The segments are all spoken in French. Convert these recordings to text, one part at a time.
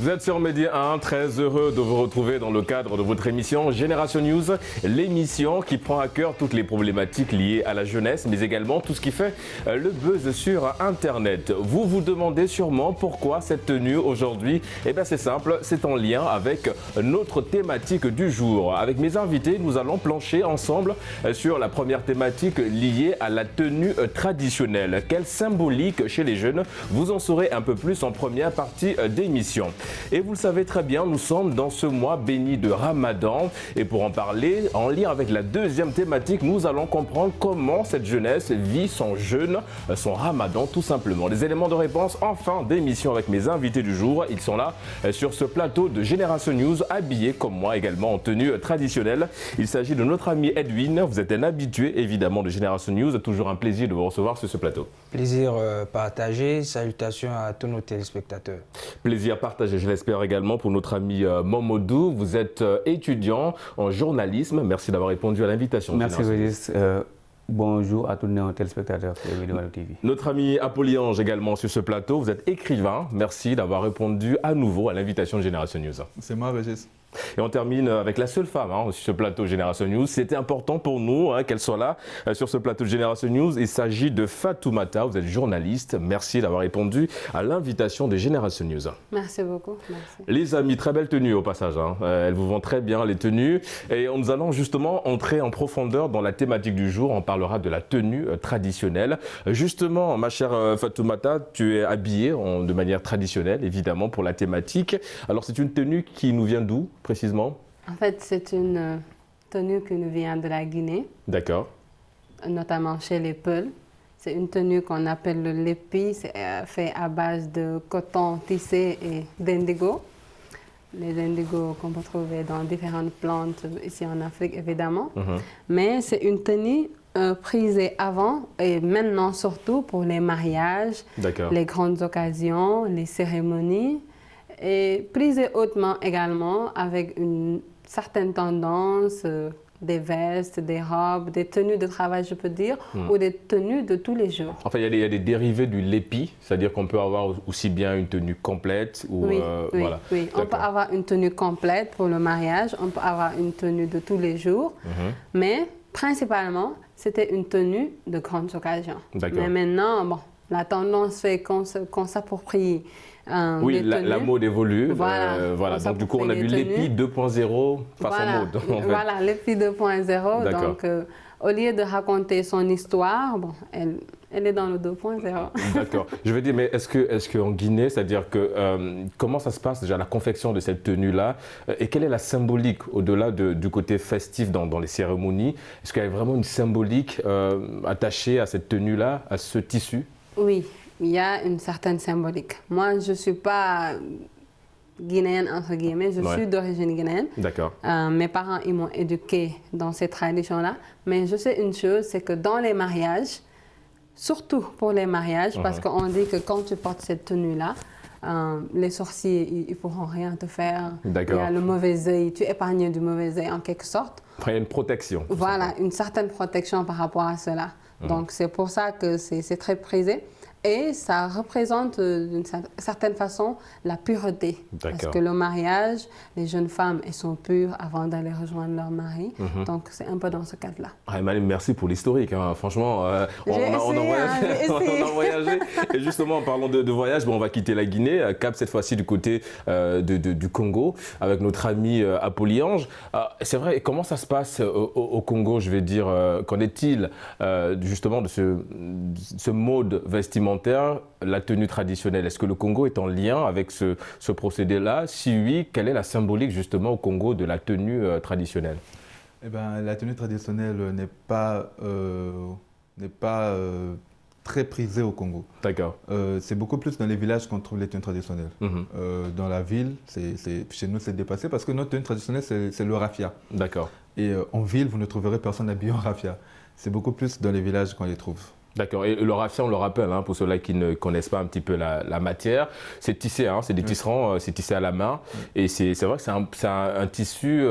Vous êtes sur Média 1, très heureux de vous retrouver dans le cadre de votre émission Génération News, l'émission qui prend à cœur toutes les problématiques liées à la jeunesse, mais également tout ce qui fait le buzz sur Internet. Vous vous demandez sûrement pourquoi cette tenue aujourd'hui. Eh bien c'est simple, c'est en lien avec notre thématique du jour. Avec mes invités, nous allons plancher ensemble sur la première thématique liée à la tenue traditionnelle. Quelle symbolique chez les jeunes? Vous en saurez un peu plus en première partie d'émission. Et vous le savez très bien, nous sommes dans ce mois béni de Ramadan. Et pour en parler, en lien avec la deuxième thématique, nous allons comprendre comment cette jeunesse vit son jeûne, son Ramadan tout simplement. Les éléments de réponse en fin d'émission avec mes invités du jour. Ils sont là sur ce plateau de Génération News, habillés comme moi également en tenue traditionnelle. Il s'agit de notre ami Edwin. Vous êtes un habitué évidemment de Génération News. Toujours un plaisir de vous recevoir sur ce plateau. Plaisir partagé. Salutations à tous nos téléspectateurs. Plaisir partagé, je l'espère également pour notre ami Momodou. Vous êtes étudiant en journalisme. Merci d'avoir répondu à l'invitation. Merci Régis. Bonjour à tous nos téléspectateurs sur Vidéo TV. Notre ami Apollyange également sur ce plateau. Vous êtes écrivain. Merci d'avoir répondu à nouveau à l'invitation de Génération News. C'est moi Régis. Et on termine avec la seule femme sur ce plateau Génération News. C'était important pour nous qu'elle soit là sur ce plateau de Génération News. Il s'agit de Fatoumata. Vous êtes journaliste. Merci d'avoir répondu à l'invitation de Génération News. Merci beaucoup. Merci. Les amis, très belle tenue au passage. Elles vous vont très bien les tenues. Et nous allons justement entrer en profondeur dans la thématique du jour. On parlera de la tenue traditionnelle. Justement, ma chère Fatoumata, tu es habillée de manière traditionnelle, évidemment, pour la thématique. Alors, c'est une tenue qui nous vient d'où précisément? En fait, c'est une tenue qui nous vient de la Guinée. D'accord. Notamment chez les Peuls. C'est une tenue qu'on appelle le lépi. C'est fait à base de coton tissé et d'indigo. Les indigos qu'on peut trouver dans différentes plantes ici en Afrique, évidemment. Mais c'est une tenue prisée avant et maintenant surtout pour les mariages, les grandes occasions, les cérémonies. Et prisée hautement également avec une certaine tendance, des vestes, des robes, des tenues de travail, je peux dire, ou des tenues de tous les jours. Enfin, il y a des dérivés du lépi, c'est-à-dire qu'on peut avoir aussi bien une tenue complète ou oui, voilà. Oui, on peut avoir une tenue complète pour le mariage, on peut avoir une tenue de tous les jours, mais principalement, c'était une tenue de grandes occasions. Mais maintenant, bon, la tendance fait qu'on s'approprie oui, la mode évolue. Voilà. Donc du coup, on a du lépi 2.0 façon mode. En fait. Voilà, lépi 2.0. Donc, au lieu de raconter son histoire, bon, elle est dans le 2.0. D'accord. Je veux dire, mais est-ce qu'en Guinée, c'est-à-dire que comment ça se passe déjà la confection de cette tenue-là et quelle est la symbolique au-delà du côté festif dans les cérémonies? Est-ce qu'il y a vraiment une symbolique attachée à cette tenue-là, à ce tissu? Oui. Il y a une certaine symbolique. Moi, je ne suis pas guinéenne, entre guillemets, je suis d'origine guinéenne. D'accord. Mes parents, ils m'ont éduquée dans ces traditions-là. Mais je sais une chose, c'est que dans les mariages, surtout pour les mariages, parce qu'on dit que quand tu portes cette tenue-là, les sorciers, ils ne pourront rien te faire. Il y a le mauvais œil, tu es épargné du mauvais œil en quelque sorte. Il y a une protection. Voilà, une certaine protection par rapport à cela. Donc, c'est pour ça que c'est très prisé. Et ça représente d'une certaine façon la pureté. Parce que le mariage, les jeunes femmes, elles sont pures avant d'aller rejoindre leur mari. Donc c'est un peu dans ce cadre-là. Emmanuel, merci pour l'historique. Franchement, on a voyagé. Et justement, en parlant de voyage, on va quitter la Guinée, cap cette fois-ci du côté du Congo, avec notre ami Apollyange. C'est vrai, comment ça se passe au Congo, je vais dire, qu'en est-il justement de ce mode vestimentaire, la tenue traditionnelle? Est-ce que le Congo est en lien avec ce procédé-là? Si oui, quelle est la symbolique justement au Congo de la tenue traditionnelle? Eh ben, la tenue traditionnelle n'est pas très prisée au Congo. D'accord. C'est beaucoup plus dans les villages qu'on trouve les tenues traditionnelles. Dans la ville, chez nous, c'est dépassé parce que notre tenue traditionnelle, c'est le raffia. D'accord. Et en ville, vous ne trouverez personne habillé en raffia. C'est beaucoup plus dans les villages qu'on les trouve. D'accord. Et le raffia, on le rappelle, pour ceux-là qui ne connaissent pas un petit peu la matière, c'est tissé, c'est des tisserands, c'est tissé à la main. Et c'est vrai que c'est un tissu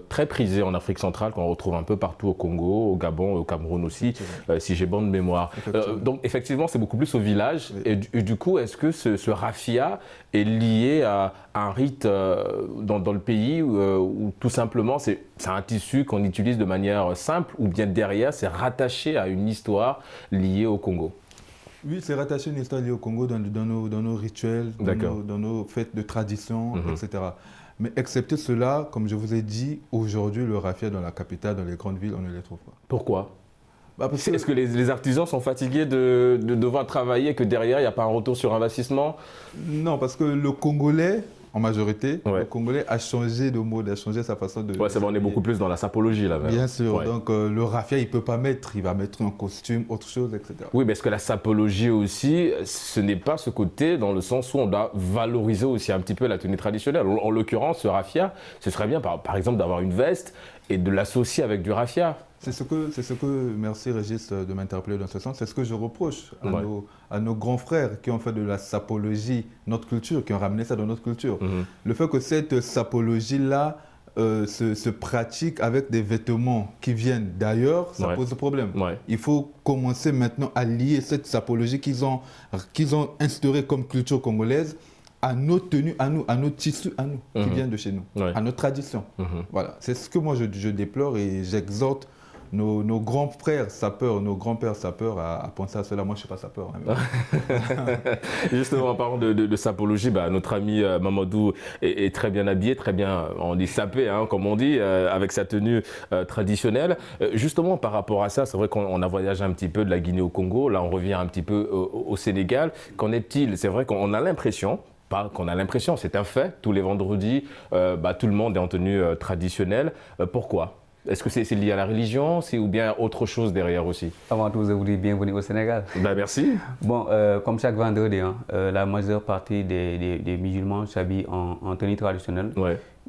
très prisé en Afrique centrale, qu'on retrouve un peu partout au Congo, au Gabon, au Cameroun aussi, si j'ai bonne mémoire. Donc effectivement, c'est beaucoup plus au village. Oui. Et du coup, est-ce que ce raffia est lié à un rite dans le pays ou tout simplement c'est un tissu qu'on utilise de manière simple, ou bien derrière c'est rattaché à une histoire liée au Congo? Oui, c'est rattaché à une histoire liée au Congo dans nos rituels, dans nos fêtes de tradition, etc. Mais excepté cela, comme je vous ai dit, aujourd'hui le raffia dans la capitale, dans les grandes villes, on ne les trouve pas. Pourquoi? Est-ce que les artisans sont fatigués de devoir travailler, que derrière il n'y a pas un retour sur investissement? Non, parce que le Congolais, en majorité, le Congolais a changé de mode, a changé sa façon de... Ouais, ça va, on est beaucoup plus dans la sapologie là. Bien sûr, donc le raffia il ne peut pas mettre, il va mettre un costume, autre chose, etc. Oui, mais est-ce que la sapologie aussi, ce n'est pas ce côté dans le sens où on doit valoriser aussi un petit peu la tenue traditionnelle? En l'occurrence, ce raffia, ce serait bien par exemple d'avoir une veste et de l'associer avec du raffia. C'est ce que, merci Régis de m'interpeller dans ce sens, c'est ce que je reproche à nos grands frères qui ont fait de la sapologie notre culture, qui ont ramené ça dans notre culture. Le fait que cette sapologie-là se pratique avec des vêtements qui viennent d'ailleurs, ça pose problème. Il faut commencer maintenant à lier cette sapologie qu'ils ont instaurée comme culture congolaise à nos tenues, à nos tissus, à nous, qui viennent de chez nous, à notre tradition. Voilà, c'est ce que moi je déplore et j'exhorte nos grands frères sapeurs, nos grands-pères sapeurs à penser à cela. Moi, je ne suis pas sapeur. Justement, en parlant de sapologie, notre ami Mamadou est très bien habillé, très bien, on dit sapé, comme on dit, avec sa tenue traditionnelle. Justement, par rapport à ça, c'est vrai qu'on a voyagé un petit peu de la Guinée au Congo. Là, on revient un petit peu au Sénégal. Qu'en est-il? C'est vrai qu'on a l'impression, pas qu'on a l'impression, c'est un fait, tous les vendredis, tout le monde est en tenue traditionnelle. Pourquoi? Est-ce que c'est lié à la religion ou bien autre chose derrière aussi? Avant tout, je vous dis bienvenue au Sénégal. Merci. Bon, comme chaque vendredi, la majeure partie des musulmans s'habillent en tenue traditionnelle.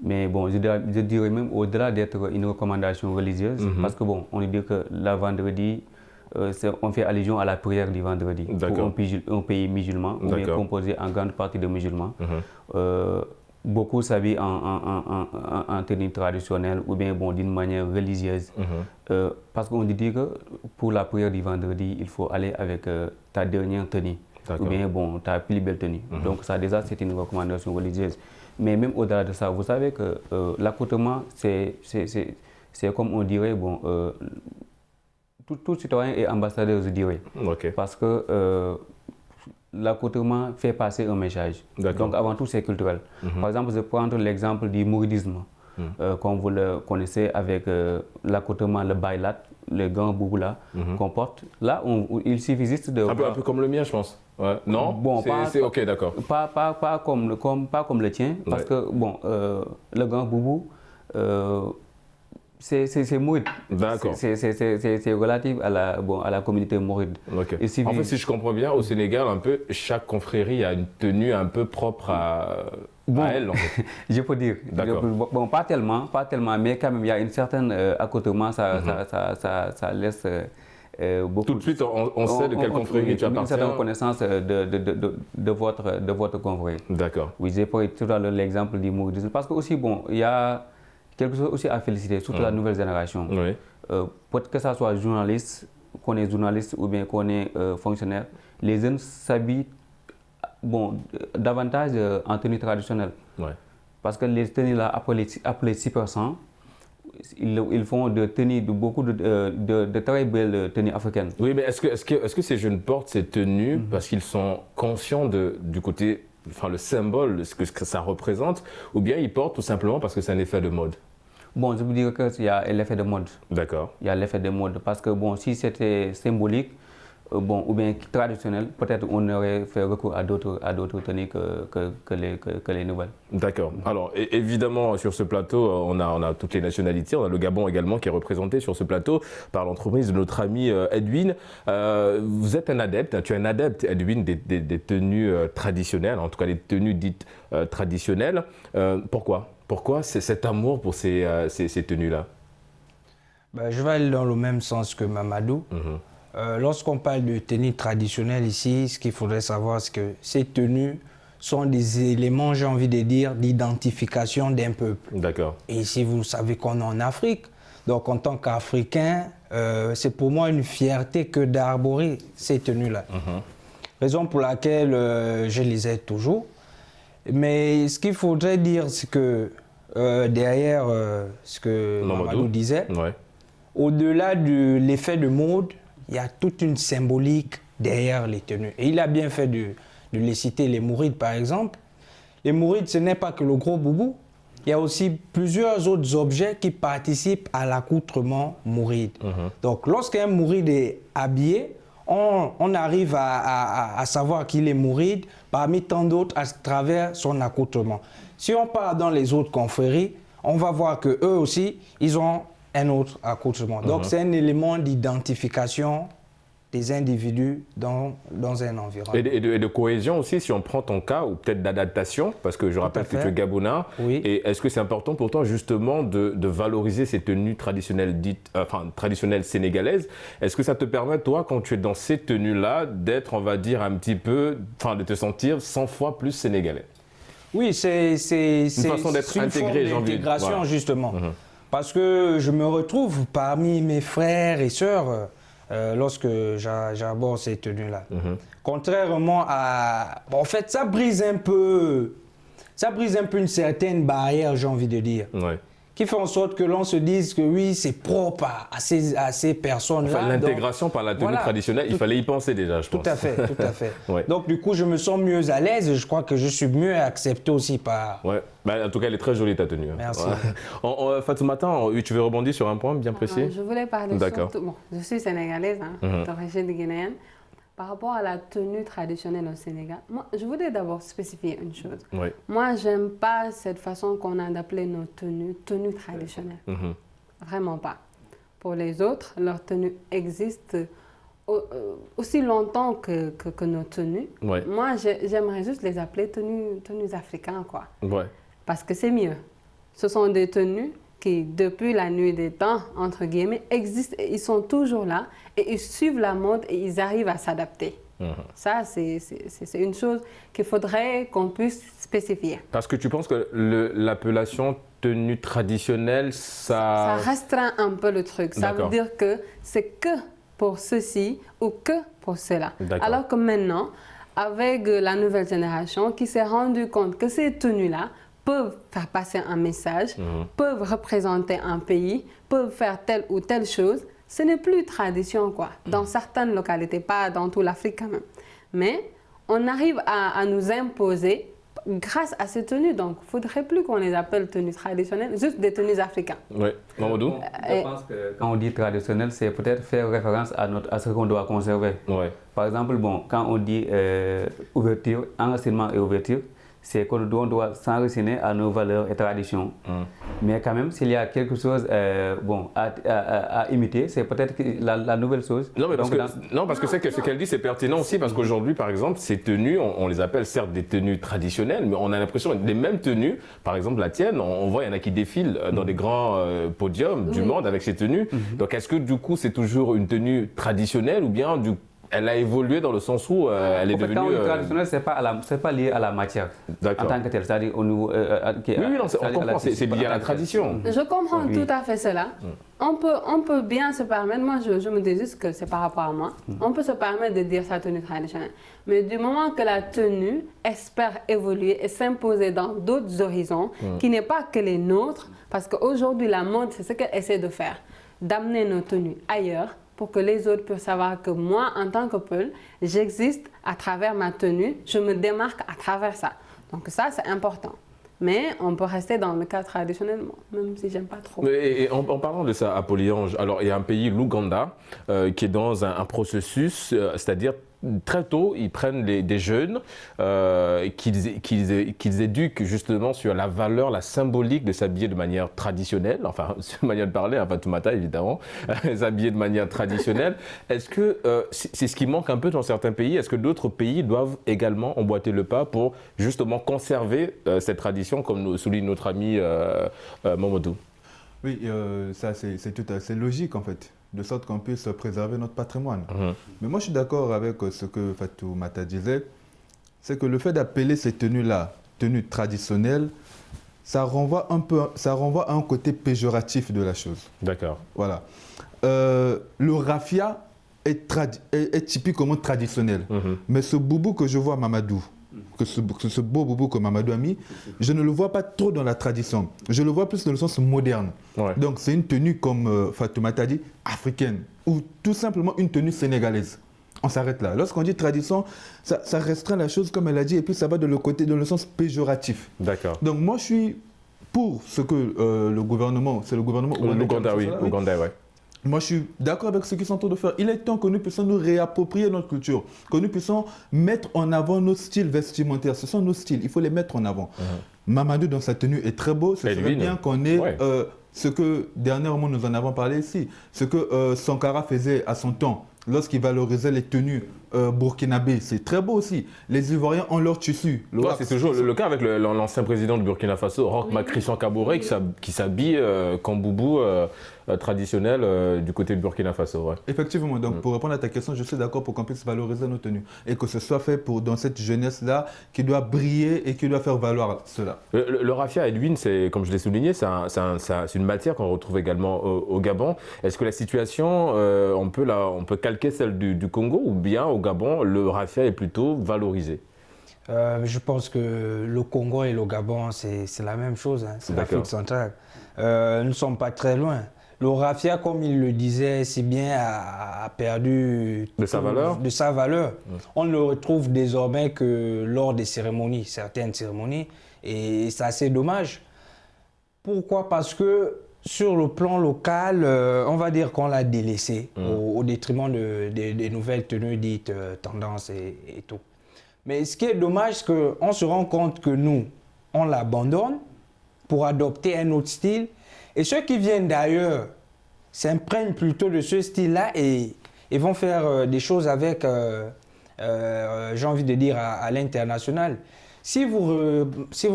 Mais bon, je dirais même au-delà d'être une recommandation religieuse, parce que bon, on dit que le vendredi, on fait allusion à la prière du vendredi pour un pays musulman, ou bien composé en grande partie de musulmans. Beaucoup s'habillent en tenue traditionnelle ou bien d'une manière religieuse. Parce qu'on dit que pour la prière du vendredi, il faut aller avec ta dernière tenue ou bien ta plus belle tenue. Donc ça déjà c'est une recommandation religieuse. Mais même au-delà de ça, vous savez que l'accoutrement c'est comme on dirait, tout citoyen est ambassadeur, je dirais. Parce que l'accoutrement fait passer un message. Donc avant tout, c'est culturel. Par exemple, je prends l'exemple du mouridisme, comme vous le connaissez avec l'accoutrement, le bailat, le gant bouboula qu'on porte. Là, il suffit juste de... Un peu comme le mien, je pense. Non? Bon, c'est ok, d'accord. Pas comme le tien, parce que le gant boubou, c'est mouride. D'accord. C'est relatif à la communauté mouride. En fait, si je comprends bien, au Sénégal, un peu, chaque confrérie a une tenue un peu propre à elle. En fait. Je peux dire. Bon, pas tellement, mais quand même, il y a une certaine accoutrement, ça laisse beaucoup. Tout de suite, on sait de quelle confrérie tu appartiens. Une certaine connaissance de votre confrérie. D'accord. Oui, j'ai pris tout à l'heure l'exemple du mouridisme. Parce que aussi, il y a quelque chose aussi à féliciter, surtout la nouvelle génération. Peut-être que ça soit journaliste, qu'on est journaliste ou bien qu'on est fonctionnaire, les jeunes s'habillent davantage en tenue traditionnelle. Parce que les tenues là, appelées 6%, ils font beaucoup de très belles tenues africaines. Oui, mais est-ce que ces jeunes portent ces tenues parce qu'ils sont conscients du côté, le symbole de ce que ça représente, ou bien ils portent tout simplement parce que c'est un effet de mode? Bon, je vous dirais qu'il y a l'effet de mode. D'accord. Il y a l'effet de mode parce que si c'était symbolique, ou bien traditionnel, peut-être on aurait fait recours à d'autres tenues que les nouvelles. D'accord. Alors évidemment sur ce plateau, on a toutes les nationalités. On a le Gabon également qui est représenté sur ce plateau par l'entreprise de notre ami Edwin. Vous êtes un adepte, tu es un adepte Edwin des tenues traditionnelles, en tout cas des tenues dites traditionnelles. Pourquoi c'est cet amour pour ces tenues-là? Je vais aller dans le même sens que Mamadou. lorsqu'on parle de tenues traditionnelles ici, ce qu'il faudrait savoir, c'est que ces tenues sont des éléments, j'ai envie de dire, d'identification d'un peuple. D'accord. Et ici, vous savez qu'on est en Afrique. Donc, en tant qu'Africain, c'est pour moi une fierté que d'arborer ces tenues-là. Raison pour laquelle je les aide toujours. Mais ce qu'il faudrait dire, c'est que derrière ce que Mamadou disait, au-delà de l'effet de mode, il y a toute une symbolique derrière les tenues. Et il a bien fait de les citer, les mourides par exemple. Les mourides, ce n'est pas que le gros boubou. Il y a aussi plusieurs autres objets qui participent à l'accoutrement mouride. Donc, lorsqu'un mouride est habillé, on arrive à savoir qu'il est mouride parmi tant d'autres à travers son accoutrement. Si on part dans les autres confréries, on va voir qu'eux aussi, ils ont un autre accoutrement. Donc, c'est un élément d'identification des individus dans un environnement. Et de cohésion aussi, si on prend ton cas, ou peut-être d'adaptation, parce que je rappelle que tu es Gabonais. Oui. Et est-ce que c'est important pour toi justement de valoriser ces tenues traditionnelles traditionnelles sénégalaises? Est-ce que ça te permet, toi, quand tu es dans ces tenues-là, d'être, on va dire, un petit peu, de te sentir 100 fois plus sénégalais? Oui, c'est une façon d'être intégré, j'ai envie de dire. Voilà. Justement. Parce que je me retrouve parmi mes frères et sœurs lorsque j'aborde ces tenues-là. Contrairement à... en fait, ça brise un peu une certaine barrière, j'ai envie de dire. Qui fait en sorte que l'on se dise que oui, c'est propre à ces personnes-là. Enfin, l'intégration par la tenue traditionnelle, il fallait y penser déjà, je pense. Tout à fait, tout à fait. Donc du coup, je me sens mieux à l'aise et je crois que je suis mieux accepté aussi par... En tout cas, elle est très jolie ta tenue. Merci. Fatoumata, tu veux rebondir sur un point bien précis? Je voulais parler surtout... Bon, je suis sénégalaise, d'origine guinéenne. Par rapport à la tenue traditionnelle au Sénégal, moi, je voulais d'abord spécifier une chose. Moi, j'aime pas cette façon qu'on a d'appeler nos tenues traditionnelles. Vraiment pas. Pour les autres, leur tenue existe aussi longtemps que nos tenues. Moi, j'aimerais juste les appeler tenues africaines, quoi. Parce que c'est mieux. Ce sont des tenues qui, depuis la nuit des temps, entre guillemets, existent et ils sont toujours là et ils suivent la mode et ils arrivent à s'adapter. Ça, c'est une chose qu'il faudrait qu'on puisse spécifier. Parce que tu penses que l'appellation tenue traditionnelle, ça restreint un peu le truc. Ça veut dire que c'est que pour ceci ou que pour cela. Alors que maintenant, avec la nouvelle génération qui s'est rendue compte que ces tenues-là peuvent faire passer un message, peuvent représenter un pays, peuvent faire telle ou telle chose, ce n'est plus tradition, quoi. Dans certaines localités, pas dans toute l'Afrique quand même. Mais on arrive à nous imposer grâce à ces tenues. Donc, il ne faudrait plus qu'on les appelle tenues traditionnelles, juste des tenues africaines. Oui, Mamadou? Je pense que quand on dit traditionnel, c'est peut-être faire référence à ce qu'on doit conserver. Par exemple, quand on dit ouverture, enracinement et ouverture, c'est qu'on doit s'enraciner à nos valeurs et traditions. Mais quand même, s'il y a quelque chose à imiter, c'est peut-être la nouvelle chose. Non, parce que ce qu'elle dit, c'est pertinent aussi, parce qu'aujourd'hui, par exemple, ces tenues, on les appelle certes des tenues traditionnelles, mais on a l'impression que les mêmes tenues, par exemple la tienne, on voit, il y en a qui défilent dans des grands podiums du monde avec ces tenues. Donc, est-ce que du coup, c'est toujours une tenue traditionnelle ou bien elle a évolué dans le sens où elle est devenue... Quand on dit traditionnel, c'est pas lié à la matière en tant que telle, c'est-à-dire au niveau... on comprend, c'est lié à la tradition. Je comprends tout à fait cela. On peut bien se permettre, moi je me dis juste que c'est par rapport à moi, on peut se permettre de dire sa tenue traditionnelle. Mais du moment que la tenue espère évoluer et s'imposer dans d'autres horizons, qui n'est pas que les nôtres, parce qu'aujourd'hui la mode, c'est ce qu'elle essaie de faire, d'amener nos tenues ailleurs, pour que les autres puissent savoir que moi, en tant que Peul, j'existe à travers ma tenue, je me démarque à travers ça. Donc ça, c'est important. Mais on peut rester dans le cas traditionnel, même si j'aime pas trop. Et en parlant de ça, Apollyon, alors il y a un pays, l'Ouganda, qui est dans un processus, c'est-à-dire très tôt, ils prennent des jeunes qu'ils éduquent justement sur la valeur, la symbolique de s'habiller de manière traditionnelle, enfin, c'est une manière de parler, hein, Fatoumata évidemment, s'habiller de manière traditionnelle. Est-ce que c'est ce qui manque un peu dans certains pays? Est-ce que d'autres pays doivent également emboîter le pas pour justement conserver cette tradition, comme nous souligne notre ami Mamadou? Oui, ça c'est tout assez logique en fait. de sorte qu'on puisse préserver notre patrimoine. Mais moi, je suis d'accord avec ce que Fatoumata disait, c'est que le fait d'appeler ces tenues-là, tenues traditionnelles, ça renvoie à un côté péjoratif de la chose. D'accord. Voilà. Le raffia est typiquement traditionnel. Mais ce boubou que je vois Mamadou, ce beau boubou que Mamadou a mis, je ne le vois pas trop dans la tradition. Je le vois plus dans le sens moderne. Ouais. Donc c'est une tenue, comme Fatoumata a dit, africaine, ou tout simplement une tenue sénégalaise. On s'arrête là. Lorsqu'on dit tradition, ça restreint la chose, comme elle a dit, et puis ça va dans le sens péjoratif. D'accord. Donc moi, je suis pour ce que le gouvernement, c'est le gouvernement ougandais, oui, Ougandais, ouais. Moi, je suis d'accord avec ce qu'ils sont en train de faire. Il est temps que nous puissions nous réapproprier notre culture, que nous puissions mettre en avant nos styles vestimentaires. Ce sont nos styles, il faut les mettre en avant. Mamadou, dans sa tenue, est très beau. Ce serait bien qu'on ait ce que, dernièrement, nous en avons parlé ici, ce que Sankara faisait à son temps, lorsqu'il valorisait les tenues burkinabées. C'est très beau aussi. Les Ivoiriens ont leur tissu. C'est toujours le cas avec l'ancien président du Burkina Faso, Roch Christian Kaboré, qui s'habille comme boubou traditionnel du côté du Burkina Faso. Ouais. Effectivement. Donc, pour répondre à ta question, je suis d'accord pour qu'on puisse valoriser nos tenues et que ce soit fait dans cette jeunesse-là qui doit briller et qui doit faire valoir cela. Le raffia, Edwin, comme je l'ai souligné, c'est une matière qu'on retrouve également au Gabon. Est-ce que la situation, on peut calquer celle du Congo, ou bien au Gabon, le raffia est plutôt valorisé? Je pense que le Congo et le Gabon, c'est la même chose. Hein. C'est l'Afrique centrale. Nous ne sommes pas très loin. Le raffia, comme il le disait si bien, a perdu de sa valeur. On ne le retrouve désormais que lors des cérémonies, certaines cérémonies. Et c'est assez dommage. Pourquoi? Parce que sur le plan local, on va dire qu'on l'a délaissé au détriment des nouvelles tenues dites tendances et tout. Mais ce qui est dommage, c'est qu'on se rend compte que nous, on l'abandonne pour adopter un autre style. Et ceux qui viennent d'ailleurs s'imprègnent plutôt de ce style-là et vont faire des choses avec, j'ai envie de dire, à l'international. Si vous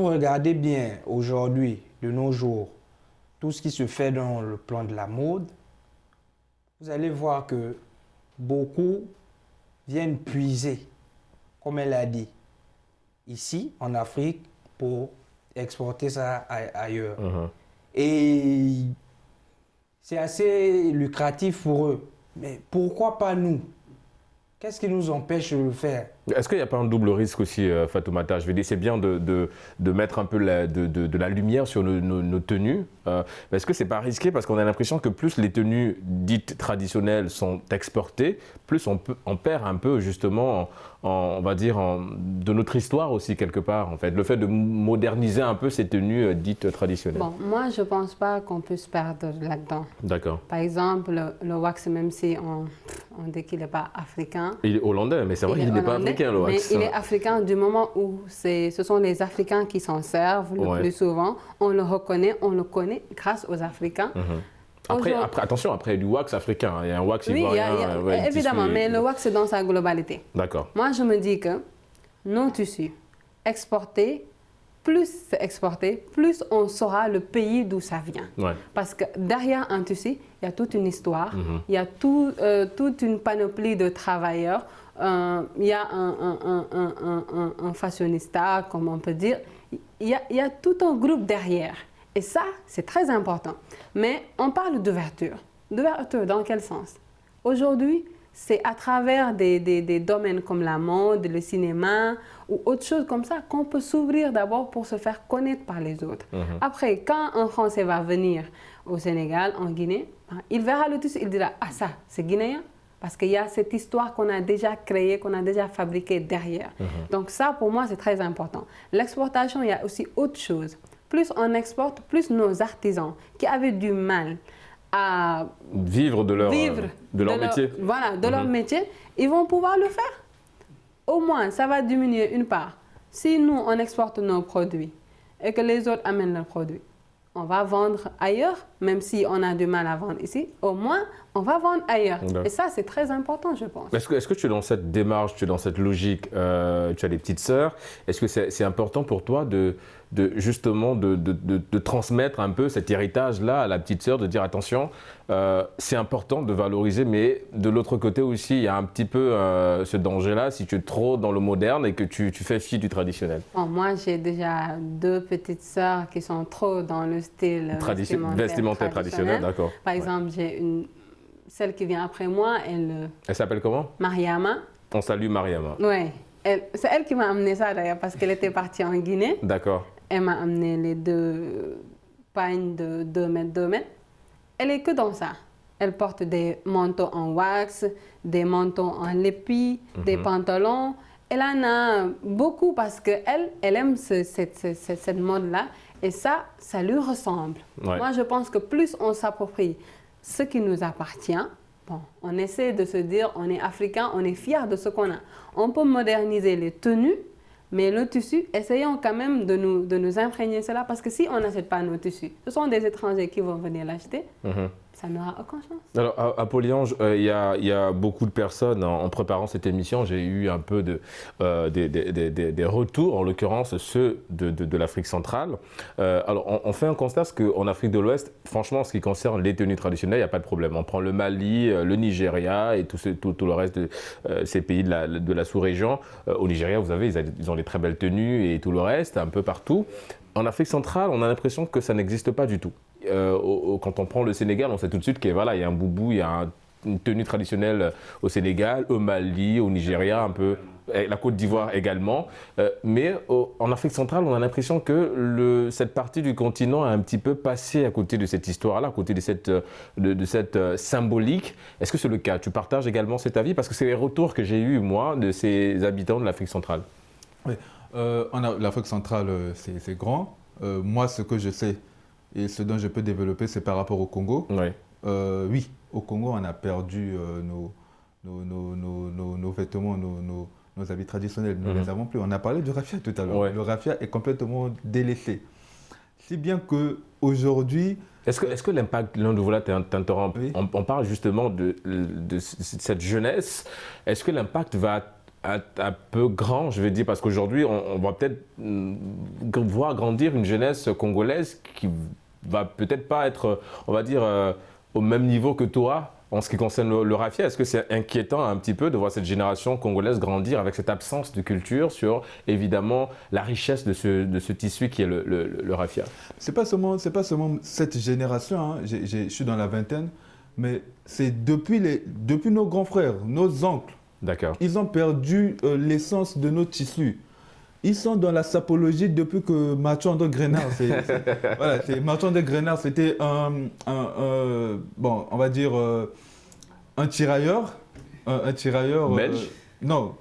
regardez bien aujourd'hui, de nos jours, tout ce qui se fait dans le plan de la mode, vous allez voir que beaucoup viennent puiser, comme elle a dit, ici, en Afrique, pour exporter ça ailleurs. Et c'est assez lucratif pour eux. Mais pourquoi pas nous? Qu'est-ce qui nous empêche de le faire? Est-ce qu'il n'y a pas un double risque aussi, Fatoumata? Je veux dire, c'est bien de mettre un peu de la lumière sur nos tenues. Mais est-ce que ce n'est pas risqué? Parce qu'on a l'impression que plus les tenues dites traditionnelles sont exportées, plus on perd un peu justement, on va dire, de notre histoire aussi quelque part. En fait. Le fait de moderniser un peu ces tenues dites traditionnelles. Bon, moi je ne pense pas qu'on puisse perdre là-dedans. D'accord. Par exemple, le wax, même si on dit qu'il n'est pas africain. Il est hollandais, mais c'est vrai qu'il n'est pas africain, le wax. Mais il est africain du moment où ce sont les Africains qui s'en servent le plus souvent. On le reconnaît, on le connaît grâce aux Africains. Après, attention, après il y a du wax africain, il y a un wax ivoirien. Évidemment, mais le wax c'est dans sa globalité. D'accord. Moi, je me dis que nos tissus exportés, plus on saura le pays d'où ça vient. Ouais. Parce que derrière un tissu, il y a toute une histoire, il y a toute une panoplie de travailleurs, il y a un fashionista, comme on peut dire, il y a tout un groupe derrière. Et ça, c'est très important. Mais on parle d'ouverture. D'ouverture dans quel sens? Aujourd'hui, c'est à travers des domaines comme la mode, le cinéma ou autre chose comme ça qu'on peut s'ouvrir d'abord pour se faire connaître par les autres. Après, quand un Français va venir au Sénégal, en Guinée, il verra le tissu, il dira « Ah ça, c'est guinéen ». Parce qu'il y a cette histoire qu'on a déjà créée, qu'on a déjà fabriquée derrière. Donc ça, pour moi, c'est très important. L'exportation, il y a aussi autre chose. Plus on exporte, plus nos artisans qui avaient du mal à vivre de leur métier. Voilà, de leur métier, ils vont pouvoir le faire. Au moins, ça va diminuer une part. Si nous, on exporte nos produits et que les autres amènent leurs produits, on va vendre ailleurs, même si on a du mal à vendre ici, au moins on va vendre ailleurs. Et ça, c'est très important, je pense. Est-ce que tu es dans cette démarche, tu es dans cette logique, tu as des petites sœurs, est-ce que c'est important pour toi justement de transmettre un peu cet héritage-là à la petite sœur, de dire attention, c'est important de valoriser, mais de l'autre côté aussi, il y a un petit peu ce danger-là si tu es trop dans le moderne et que tu fais fi du traditionnel. Bon, moi, j'ai déjà 2 petites sœurs qui sont trop dans le style vestimentaire traditionnel. D'accord. Par exemple, j'ai celle qui vient après moi, elle s'appelle comment? Mariama. On salue Mariama. Oui, c'est elle qui m'a amené ça d'ailleurs, parce qu'elle était partie en Guinée. D'accord. Elle m'a amené les 2 pagnes de 2 mètres, 2 mètres. Elle est que dans ça. Elle porte des manteaux en wax, des manteaux en lépi, des pantalons. Elle en a beaucoup parce qu'elle aime cette mode-là. Et ça lui ressemble. Ouais. Moi, je pense que plus on s'approprie ce qui nous appartient, bon, on essaie de se dire, on est africain, on est fier de ce qu'on a. On peut moderniser les tenues, mais le tissu, essayons quand même de nous imprégner cela, parce que si on n'achète pas nos tissus, ce sont des étrangers qui vont venir l'acheter. Ça n'aura aucune chance. Alors, à Polyange, il y a beaucoup de personnes, en préparant cette émission, j'ai eu un peu des retours, en l'occurrence ceux de l'Afrique centrale. Alors, on fait un constat, parce qu'en Afrique de l'Ouest, franchement, en ce qui concerne les tenues traditionnelles, il n'y a pas de problème. On prend le Mali, le Nigeria et tout le reste de ces pays de la sous-région. Au Nigeria, vous avez, ils ont des très belles tenues et tout le reste, un peu partout. En Afrique centrale, on a l'impression que ça n'existe pas du tout. Quand on prend le Sénégal, on sait tout de suite qu'il y a un boubou, il y a une tenue traditionnelle au Sénégal, au Mali, au Nigeria, un peu, la Côte d'Ivoire également. Mais en Afrique centrale, on a l'impression que cette partie du continent a un petit peu passé à côté de cette histoire-là, à côté de cette symbolique. Est-ce que c'est le cas? Tu partages également cet avis? Parce que c'est les retours que j'ai eus, moi, de ces habitants de l'Afrique centrale. Oui, l'Afrique centrale, c'est grand. Moi, ce que je sais et ce dont je peux développer, c'est par rapport au Congo. Oui. Oui, au Congo, on a perdu nos vêtements, nos habits traditionnels. Nous ne les avons plus. On a parlé du raffia tout à l'heure. Ouais. Le raffia est complètement délaissé. Si bien qu'aujourd'hui... Est-ce que l'impact, l'un de vous là t'interrompt, oui. On parle justement de cette jeunesse. Est-ce que l'impact va être un peu grand, je vais dire, parce qu'aujourd'hui, on va peut-être voir grandir une jeunesse congolaise qui va peut-être pas être, on va dire, au même niveau que toi en ce qui concerne le raffia. Est-ce que c'est inquiétant un petit peu de voir cette génération congolaise grandir avec cette absence de culture sur, évidemment, la richesse de ce tissu qui est le raffia? C'est pas seulement cette génération, hein. Je suis dans la vingtaine, mais c'est depuis nos grands frères, nos oncles. D'accord. Ils ont perdu l'essence de nos tissus. Ils sont dans la sapologie depuis que Marchand-de Grenard, voilà, Marchand-de Grenard, c'était bon, on va dire un tirailleur belge. Non,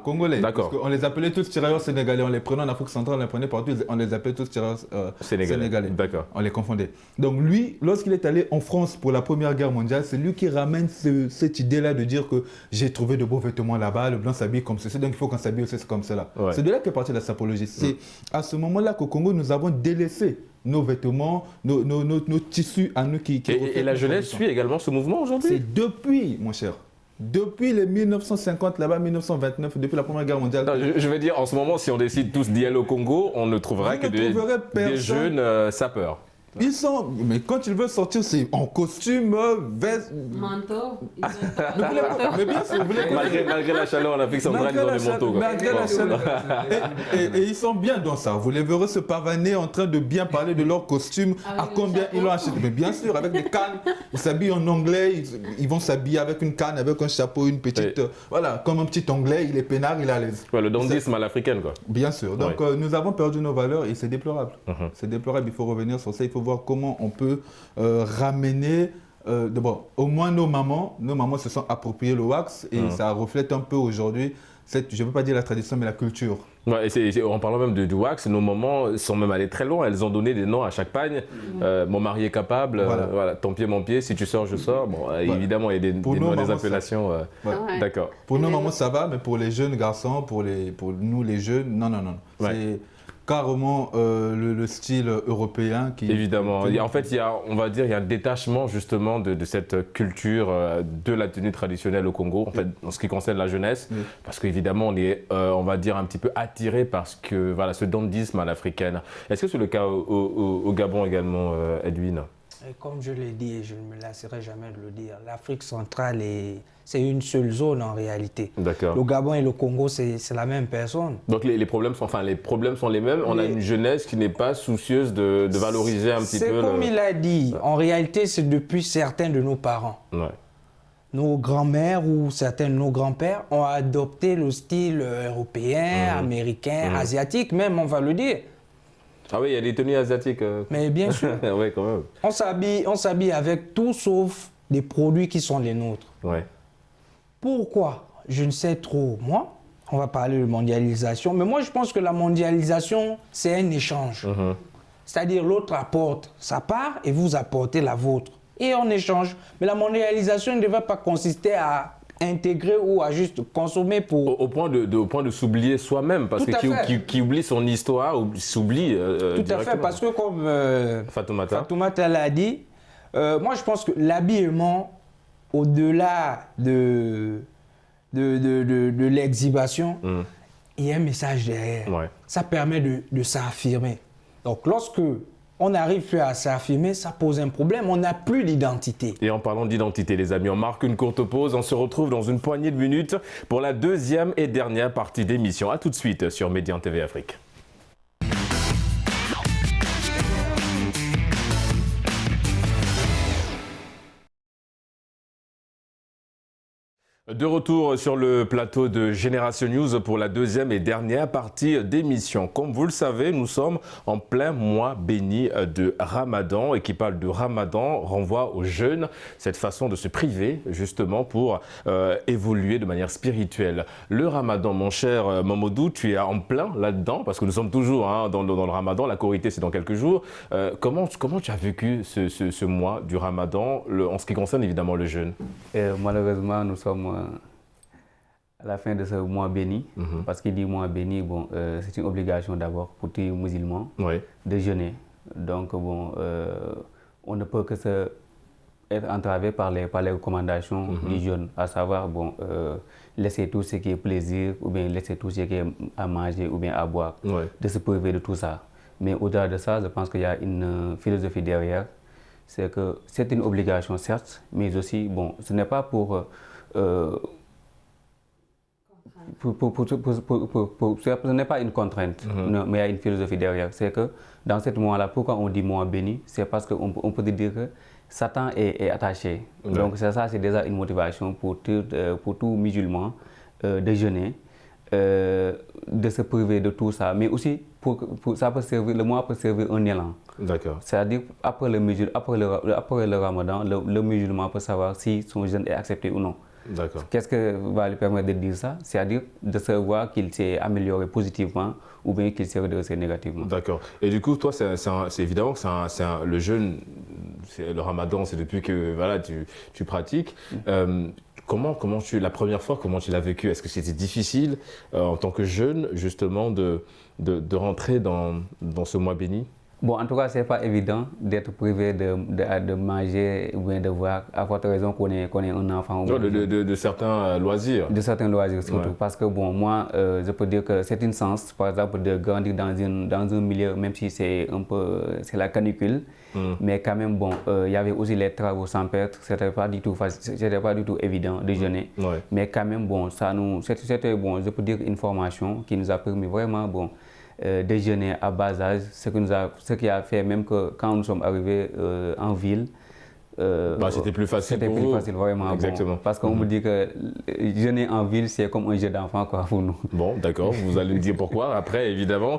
congolais. D'accord. On les appelait tous tirailleurs sénégalais. On les prenait en Afrique centrale, on les prenait partout. On les appelait tous tirailleurs sénégalais. D'accord. On les confondait. Donc lui, lorsqu'il est allé en France pour la Première Guerre mondiale, c'est lui qui ramène cette idée-là de dire que j'ai trouvé de beaux vêtements là-bas, le blanc s'habille comme ceci, donc il faut qu'on s'habille aussi comme cela. Ouais. C'est de là qu'est partie la sapologie. C'est à ce moment-là qu'au Congo, nous avons délaissé nos vêtements, nos tissus à nous qui et la jeunesse suit également ce mouvement aujourd'hui? C'est depuis, mon cher. Depuis les 1950, là-bas, 1929, depuis la Première Guerre mondiale. Non, je veux dire, en ce moment, si on décide tous d'y aller au Congo, on ne trouvera que des jeunes sapeurs. Ils sont, mais quand ils veulent sortir, c'est en costume, veste, manteau. Mais bien sûr, malgré la chaleur en Afrique centrale, ils ont des manteaux. Malgré la chaleur. Et ils sont bien dans ça. Vous les verrez se pavaner en train de bien parler de leur costume, à combien ils l'ont acheté. Mais bien sûr, avec des cannes, ils s'habillent en anglais, ils vont s'habiller avec une canne, avec un chapeau, une petite. Voilà, comme un petit anglais, il est peinard, il est à l'aise. Ouais, le dandisme à l'africaine, quoi. Bien sûr. Donc, nous avons perdu nos valeurs et c'est déplorable. C'est déplorable, il faut revenir sur ça, il faut voir comment on peut ramener, d'abord, au moins nos mamans se sont appropriées le wax et ça reflète un peu aujourd'hui, je ne veux pas dire la tradition, mais la culture. Ouais, et en parlant même du wax, nos mamans sont même allées très loin, elles ont donné des noms à chaque pagne. Mon mari est capable, voilà, ton pied, mon pied, si tu sors, je sors. Bon, évidemment, il y a des appellations. Pour nos mamans, ça va, mais pour les jeunes garçons, pour nous les jeunes, non. carrément le style européen qui... Évidemment. En fait, on va dire, il y a un détachement justement de cette culture de la tenue traditionnelle au Congo, en fait, en ce qui concerne la jeunesse, parce qu'évidemment, on est, on va dire, un petit peu attiré par ce dandisme à l'africaine. Est-ce que c'est le cas au Gabon également, Edwin? Et comme je l'ai dit, et je ne me lasserai jamais de le dire, l'Afrique centrale, c'est une seule zone en réalité. D'accord. Le Gabon et le Congo, c'est la même personne. Donc les problèmes sont les mêmes. On a une jeunesse qui n'est pas soucieuse de valoriser un petit peu... C'est comme il a dit, en réalité, c'est depuis certains de nos parents. Ouais. Nos grands-mères ou certains de nos grands-pères ont adopté le style européen, américain, asiatique même, on va le dire. Ah oui, il y a des tenues asiatiques. Mais bien sûr. Oui, quand même. On s'habille avec tout sauf des produits qui sont les nôtres. Ouais. Pourquoi? Je ne sais trop. Moi, on va parler de mondialisation, mais moi je pense que la mondialisation, c'est un échange. C'est-à-dire l'autre apporte sa part et vous apportez la vôtre. Et on échange. Mais la mondialisation ne devrait pas consister à intégrer ou à juste consommer pour... Au point de s'oublier soi-même, parce que qui oublie son histoire, s'oublie Tout à fait, parce que comme Fatoumata l'a dit, moi je pense que l'habillement, au-delà de l'exhibition, il y a un message derrière. Ouais. Ça permet de s'affirmer. Donc lorsque on n'arrive plus à s'affirmer, ça pose un problème, on n'a plus d'identité. Et en parlant d'identité, les amis, on marque une courte pause, on se retrouve dans une poignée de minutes pour la deuxième et dernière partie d'émission. A tout de suite sur Médian TV Afrique. De retour sur le plateau de Génération News pour la deuxième et dernière partie d'émission. Comme vous le savez, nous sommes en plein mois béni de Ramadan, et qui parle de Ramadan renvoie aux jeunes cette façon de se priver justement pour évoluer de manière spirituelle. Le Ramadan, mon cher Mamadou, tu es en plein là-dedans parce que nous sommes toujours dans le Ramadan, la Korité c'est dans quelques jours. Comment tu as vécu ce mois du Ramadan en ce qui concerne évidemment le jeûne? Malheureusement, nous sommes à la fin de ce mois béni, parce qu'il dit mois béni, bon, c'est une obligation d'abord pour tous les musulmans de jeûner. Donc bon, on ne peut que être entravé par les recommandations du jeûne, à savoir bon, laisser tout ce qui est plaisir, ou bien laisser tout ce qui est à manger ou bien à boire, de se priver de tout ça. Mais au-delà de ça, je pense qu'il y a une philosophie derrière, c'est que c'est une obligation certes, mais aussi bon, ce n'est pas ce n'est pas une contrainte, non, mais il y a une philosophie derrière. C'est que dans ce mois-là, pourquoi on dit mois béni? C'est parce qu'on peut dire que Satan est attaché. Donc ça, c'est déjà une motivation pour tout musulman de jeûner, de se priver de tout ça. Mais aussi, ça peut servir, le mois peut servir un élan. D'accord. C'est-à-dire, après le Ramadan, le musulman peut savoir si son jeûne est accepté ou non. Qu'est-ce que va lui permettre de dire ça? C'est-à-dire de savoir qu'il s'est amélioré positivement ou bien qu'il s'est redressé négativement. D'accord. Et du coup, toi, c'est évidemment que le jeûne, le Ramadan, c'est depuis que voilà, tu pratiques. La première fois, comment tu l'as vécu? Est-ce que c'était difficile en tant que jeune, justement, de rentrer dans ce mois béni? Bon, en tout cas, ce n'est pas évident d'être privé de manger ou bien de voir, à forte raison qu'on est un enfant. De certains loisirs. De certains loisirs, surtout. Parce que, bon, moi, je peux dire que c'est une chance, par exemple, de grandir dans un milieu, même si c'est la canicule, mais quand même, bon, il y avait aussi les travaux sans perdre, c'était pas du tout évident de jeûner. Mais quand même, bon, c'était, bon, je peux dire, une formation qui nous a permis vraiment, bon, déjeuner à bas âge, ce qui a fait même que quand nous sommes arrivés en ville, c'était plus facile. C'était plus facile, vraiment. Exactement. Bon, parce qu'on me dit que jeûner en ville, c'est comme un jeu d'enfant pour nous. Bon, d'accord, vous allez me dire pourquoi après, évidemment.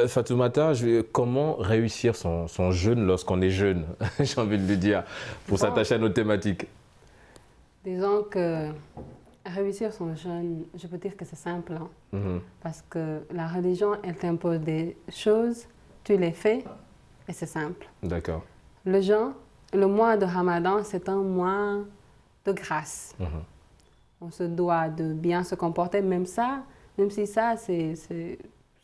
Fatoumata, comment réussir son jeûne lorsqu'on est jeune, j'ai envie de le dire, pour s'attacher à notre thématique? Disons que réussir son jeûne, je peux dire que c'est simple, parce que la religion, elle t'impose des choses, tu les fais et c'est simple. D'accord. Le jeûne, le mois de Ramadan, c'est un mois de grâce. On se doit de bien se comporter, même si ça, c'est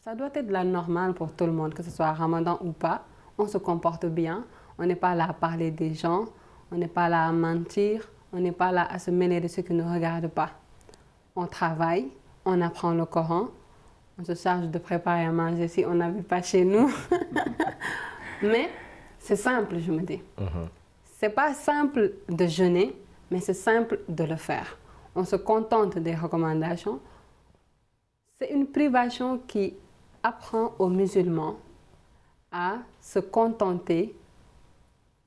Ça doit être la normale pour tout le monde, que ce soit Ramadan ou pas. On se comporte bien. On n'est pas là à parler des gens. On n'est pas là à mentir. On n'est pas là à se mêler de ceux qui ne nous regardent pas. On travaille, on apprend le Coran. On se charge de préparer à manger si on n'habite pas chez nous. Mais c'est simple, je me dis. C'est pas simple de jeûner, mais c'est simple de le faire. On se contente des recommandations. C'est une privation qui apprend aux musulmans à se contenter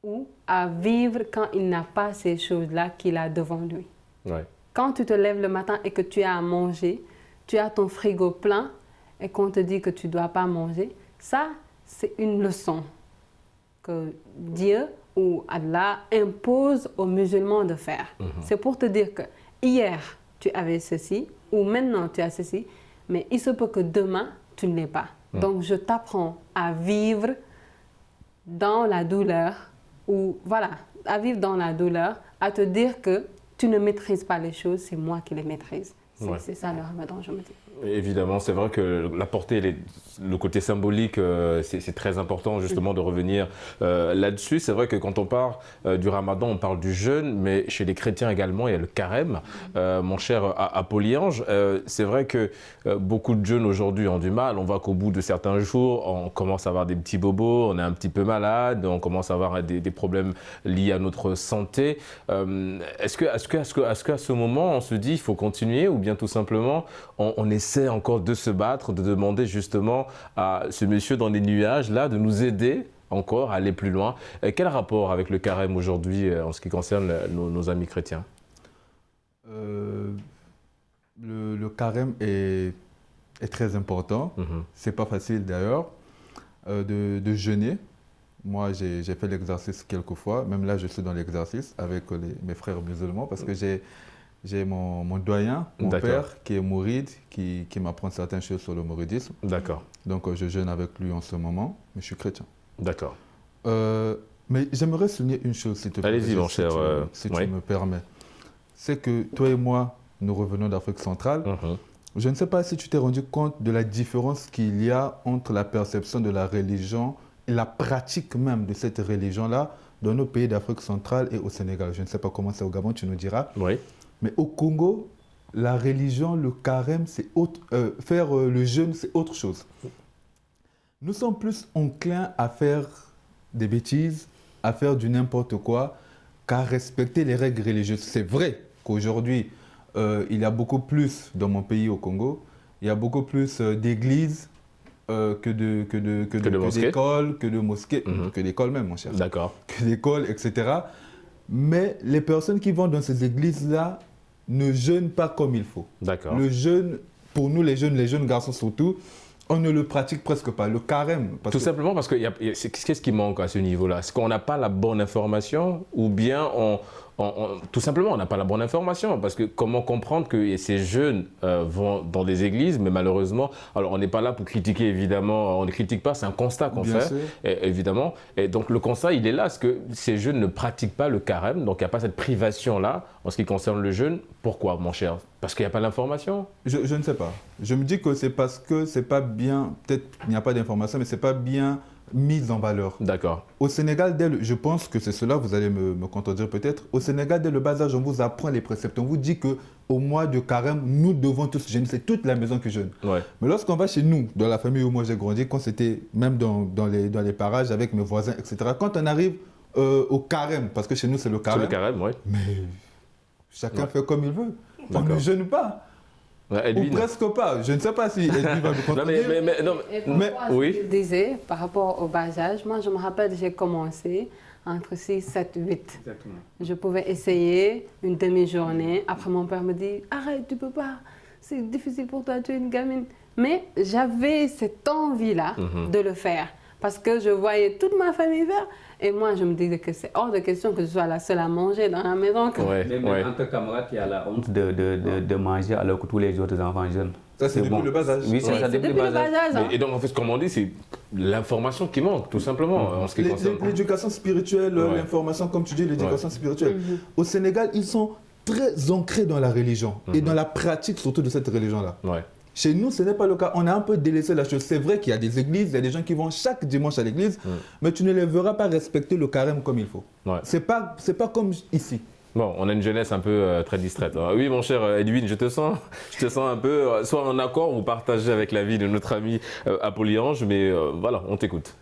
ou à vivre quand il n'a pas ces choses-là qu'il a devant lui. Ouais. Quand tu te lèves le matin et que tu as à manger, tu as ton frigo plein et qu'on te dit que tu ne dois pas manger, ça, c'est une leçon que Dieu ou Allah impose aux musulmans de faire. C'est pour te dire que hier, tu avais ceci ou maintenant, tu as ceci, mais il se peut que demain, tu ne l'aies pas. Donc, je t'apprends à vivre dans la douleur ou voilà, à vivre dans la douleur, à te dire que tu ne maîtrises pas les choses, c'est moi qui les maîtrise. C'est ça le Ramadan, je me dis. Évidemment, c'est vrai que la portée, le côté symbolique, c'est très important justement de revenir là-dessus. C'est vrai que quand on parle du Ramadan, on parle du jeûne, mais chez les chrétiens également, il y a le carême. Mon cher Apollyange, c'est vrai que beaucoup de jeunes aujourd'hui ont du mal. On voit qu'au bout de certains jours, on commence à avoir des petits bobos, on est un petit peu malade, on commence à avoir des problèmes liés à notre santé. Est-ce qu'à ce moment, on se dit il faut continuer ou bien tout simplement on essaie encore de se battre, de demander justement à ce monsieur dans les nuages là de nous aider encore à aller plus loin. Quel rapport avec le carême aujourd'hui en ce qui concerne nos amis chrétiens? Le carême est très important. C'est pas facile d'ailleurs de jeûner. Moi, j'ai fait l'exercice quelques fois. Même là, je suis dans l'exercice avec mes frères musulmans parce que j'ai mon doyen, mon père, qui est mouride, qui m'apprend certaines choses sur le mouridisme. D'accord. Donc, je jeûne avec lui en ce moment, mais je suis chrétien. D'accord. Mais j'aimerais souligner une chose, s'il te plaît. Allez-y, mon cher. Si tu me permets. C'est que toi et moi, nous revenons d'Afrique centrale. Je ne sais pas si tu t'es rendu compte de la différence qu'il y a entre la perception de la religion et la pratique même de cette religion-là dans nos pays d'Afrique centrale et au Sénégal. Je ne sais pas comment c'est au Gabon, tu nous diras. Oui. Mais au Congo, la religion, le carême, c'est autre, faire le jeûne, c'est autre chose. Nous sommes plus enclins à faire des bêtises, à faire du n'importe quoi, qu'à respecter les règles religieuses. C'est vrai qu'aujourd'hui, il y a beaucoup plus, dans mon pays au Congo, il y a beaucoup plus d'églises que d'écoles, que de mosquées, que d'écoles même, mon cher. D'accord. Que d'écoles, etc. Mais les personnes qui vont dans ces églises-là ne jeûnent pas comme il faut. D'accord. Le jeûne, pour nous les jeunes garçons surtout, on ne le pratique presque pas. Le carême. Tout simplement parce que qu'est-ce qui manque à ce niveau-là? Est-ce qu'on n'a pas la bonne information ou bien tout simplement on n'a pas la bonne information? Parce que comment comprendre que ces jeunes vont dans des églises, mais malheureusement, alors on n'est pas là pour critiquer évidemment, on ne critique pas, c'est un constat qu'on fait, évidemment. Et donc le constat il est là, c'est que ces jeunes ne pratiquent pas le carême, donc il n'y a pas cette privation-là en ce qui concerne le jeûne. Pourquoi, mon cher? Parce qu'il n'y a pas l'information? Je ne sais pas. Je me dis que c'est parce que c'est pas bien, peut-être il n'y a pas d'information, mais c'est pas bien mise en valeur. D'accord. Au Sénégal, je pense que c'est cela, vous allez me contredire peut-être. Au Sénégal, dès le bas âge, on vous apprend les préceptes. On vous dit qu'au mois de carême, nous devons tous jeûner. C'est toute la maison qui jeûne. Ouais. Mais lorsqu'on va chez nous, dans la famille où moi j'ai grandi, quand c'était même dans les parages avec mes voisins, etc., quand on arrive au carême, parce que chez nous c'est le carême. C'est le carême, oui. Mais chacun fait comme il veut. On ne jeûne pas. Ou presque pas. Je ne sais pas si Edwin va me contredire. Mais oui. Je disais, par rapport au bas âge, moi je me rappelle, j'ai commencé entre 6, 7, 8. Exactement. Je pouvais essayer une demi-journée. Après, mon père me dit « Arrête, tu ne peux pas. C'est difficile pour toi, tu es une gamine. » Mais j'avais cette envie-là de le faire. Parce que je voyais toute ma famille faire. Et moi, je me disais que c'est hors de question que je sois la seule à manger dans la maison. Même entre camarades, il y a la honte de manger alors que tous les autres enfants jeûnent. Ça, c'est depuis le bas âge. Oui, c'est depuis le bas âge. Et donc, en fait, comme on dit, c'est l'information qui manque, tout simplement, en ce qui concerne. L'éducation spirituelle, l'information, comme tu dis, l'éducation spirituelle. Au Sénégal, ils sont très ancrés dans la religion et dans la pratique surtout de cette religion-là. Chez nous, ce n'est pas le cas. On a un peu délaissé la chose. C'est vrai qu'il y a des églises, il y a des gens qui vont chaque dimanche à l'église, mais tu ne les verras pas respecter le carême comme il faut. Ouais. C'est pas comme ici. Bon, on a une jeunesse un peu très distraite. Oui, mon cher Edwin, je te sens un peu soit en accord ou partagé avec l'avis de notre ami Apollyange, mais voilà, on t'écoute.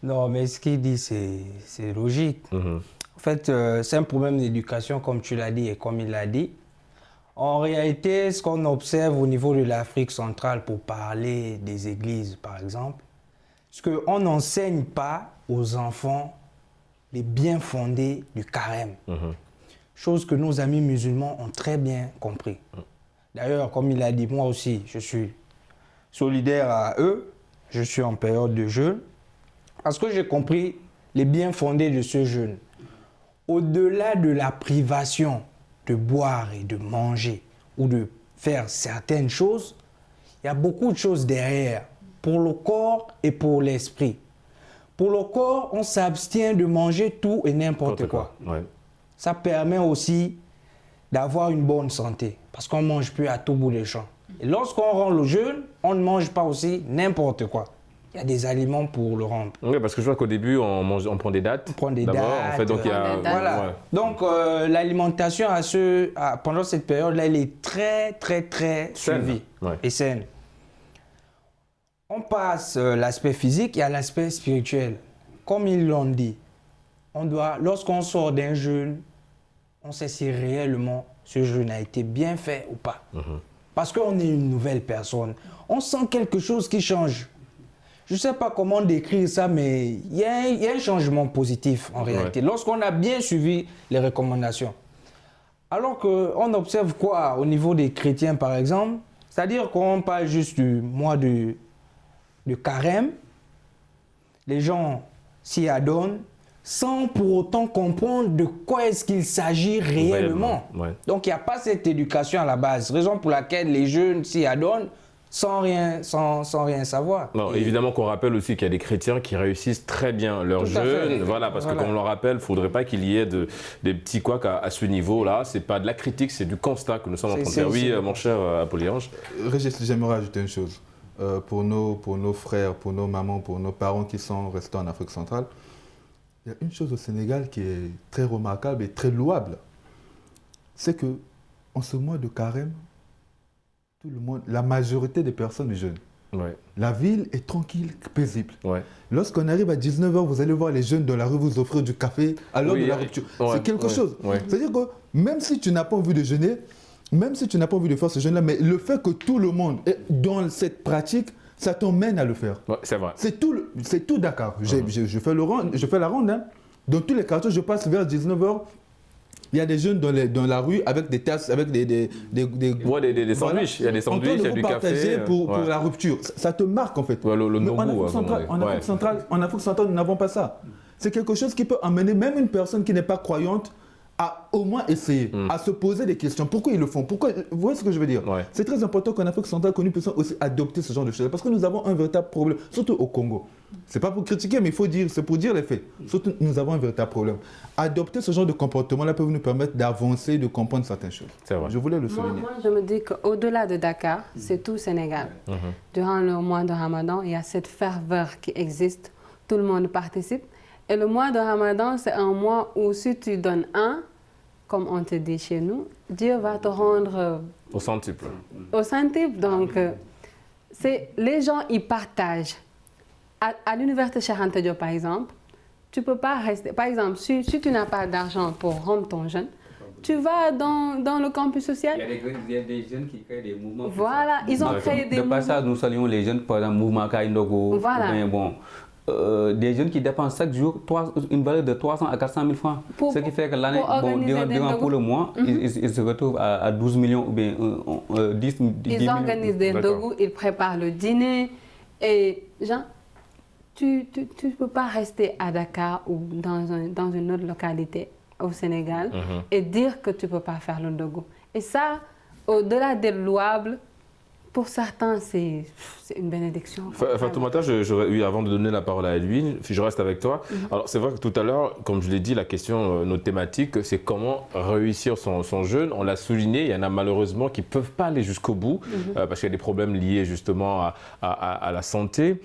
Non, mais ce qu'il dit, c'est logique. En fait, c'est un problème d'éducation, comme tu l'as dit et comme il l'a dit. En réalité, ce qu'on observe au niveau de l'Afrique centrale, pour parler des églises, par exemple, c'est qu'on n'enseigne pas aux enfants les bien-fondés du carême. Chose que nos amis musulmans ont très bien compris. D'ailleurs, comme il a dit, moi aussi, je suis solidaire à eux. Je suis en période de jeûne. Parce que j'ai compris les bien-fondés de ce jeûne. Au-delà de la privation de boire et de manger ou de faire certaines choses, il y a beaucoup de choses derrière pour le corps et pour l'esprit. Pour le corps, on s'abstient de manger tout et n'importe quoi. Ouais. Ça permet aussi d'avoir une bonne santé parce qu'on ne mange plus à tout bout des champs. Et lorsqu'on rend le jeûne, on ne mange pas aussi n'importe quoi. Il y a des aliments pour le rendre. Oui, parce que je vois qu'au début, on prend des dates. On prend des dates. En fait, donc il y a... Voilà. Ouais. Donc, l'alimentation pendant cette période-là, elle est très, très, très suivie et saine. On passe l'aspect physique, il y a l'aspect spirituel. Comme ils l'ont dit, lorsqu'on sort d'un jeûne, on sait si réellement ce jeûne a été bien fait ou pas. Parce qu'on est une nouvelle personne. On sent quelque chose qui change. Je ne sais pas comment décrire ça, mais il y a un changement positif en réalité. Lorsqu'on a bien suivi les recommandations. Alors qu'on observe quoi au niveau des chrétiens, par exemple? C'est-à-dire qu'on parle juste du mois de carême. Les gens s'y adonnent sans pour autant comprendre de quoi est-ce qu'il s'agit réellement. Donc il n'y a pas cette éducation à la base. Raison pour laquelle les jeunes s'y adonnent sans rien savoir. Non, évidemment qu'on rappelle aussi qu'il y a des chrétiens qui réussissent très bien leur jeûne. Voilà, parce que comme on le rappelle, il ne faudrait pas qu'il y ait des petits couacs à ce niveau-là. Ce n'est pas de la critique, c'est du constat que nous sommes en train de faire. Oui, mon cher Apollyange. Régis, j'aimerais ajouter une chose. Pour nos frères, pour nos mamans, pour nos parents qui sont restés en Afrique centrale, il y a une chose au Sénégal qui est très remarquable et très louable. C'est qu'en ce mois de carême, tout le monde, la majorité des personnes jeûnent. La ville est tranquille, paisible. Lorsqu'on arrive à 19h, vous allez voir les jeunes dans la rue vous offrir du café à l'heure de la rupture. C'est quelque chose. C'est-à-dire que même si tu n'as pas envie de jeûner, même si tu n'as pas envie de faire ce jeûne-là, mais le fait que tout le monde est dans cette pratique, ça t'emmène à le faire. C'est vrai. C'est tout Dakar. Je fais la ronde. Hein. Dans tous les quartiers, je passe vers 19h. Il y a des jeunes dans la rue avec des tasses, avec des sandwichs. Il y a des sandwichs, il y a du café. Pour la rupture. Ça te marque en fait. En Afrique centrale, nous n'avons pas ça. C'est quelque chose qui peut amener même une personne qui n'est pas croyante à au moins essayer, à se poser des questions. Pourquoi ils le font? Vous voyez ce que je veux dire? C'est très important qu'en Afrique centrale, que nous puissions aussi adopter ce genre de choses. Parce que nous avons un véritable problème, surtout au Congo. Ce n'est pas pour critiquer, mais c'est pour dire les faits. Surtout, nous avons un véritable problème. Adopter ce genre de comportement-là peut nous permettre d'avancer, de comprendre certaines choses. Je voulais le souligner. Moi, je me dis qu'au-delà de Dakar, c'est tout le Sénégal. Durant le mois de Ramadan, il y a cette ferveur qui existe. Tout le monde participe. Et le mois de Ramadan, c'est un mois où si tu donnes comme on te dit chez nous, Dieu va te rendre... au centuple. Au centuple. Donc, les gens, ils partagent. À l'université Cheikh Anta Diop, par exemple, tu ne peux pas rester... Par exemple, si tu n'as pas d'argent pour rendre ton jeûne, tu vas dans le campus social. Il y a des jeunes qui créent des mouvements. Voilà, ils ont créé des mouvements. De passage, nous saluons les jeunes, par exemple, mouvement Kaindogo. Voilà. Des jeunes qui dépensent chaque jour une valeur de 300 à 400 000 francs. Ce qui fait que l'année, pour le mois, ils se retrouvent à 12 millions ou bien 10 millions. Ils organisent des ndogu, ils préparent le dîner. Et Jean, tu ne peux pas rester à Dakar ou dans une autre localité au Sénégal et dire que tu ne peux pas faire le ndogu. Et ça, au-delà des louables, pour certains, c'est c'est une bénédiction. Fatoumata, avant de donner la parole à Edwin, je reste avec toi. Alors c'est vrai que tout à l'heure, comme je l'ai dit, la question, notre thématique, c'est comment réussir son jeûne. On l'a souligné, il y en a malheureusement qui ne peuvent pas aller jusqu'au bout parce qu'il y a des problèmes liés justement à la santé.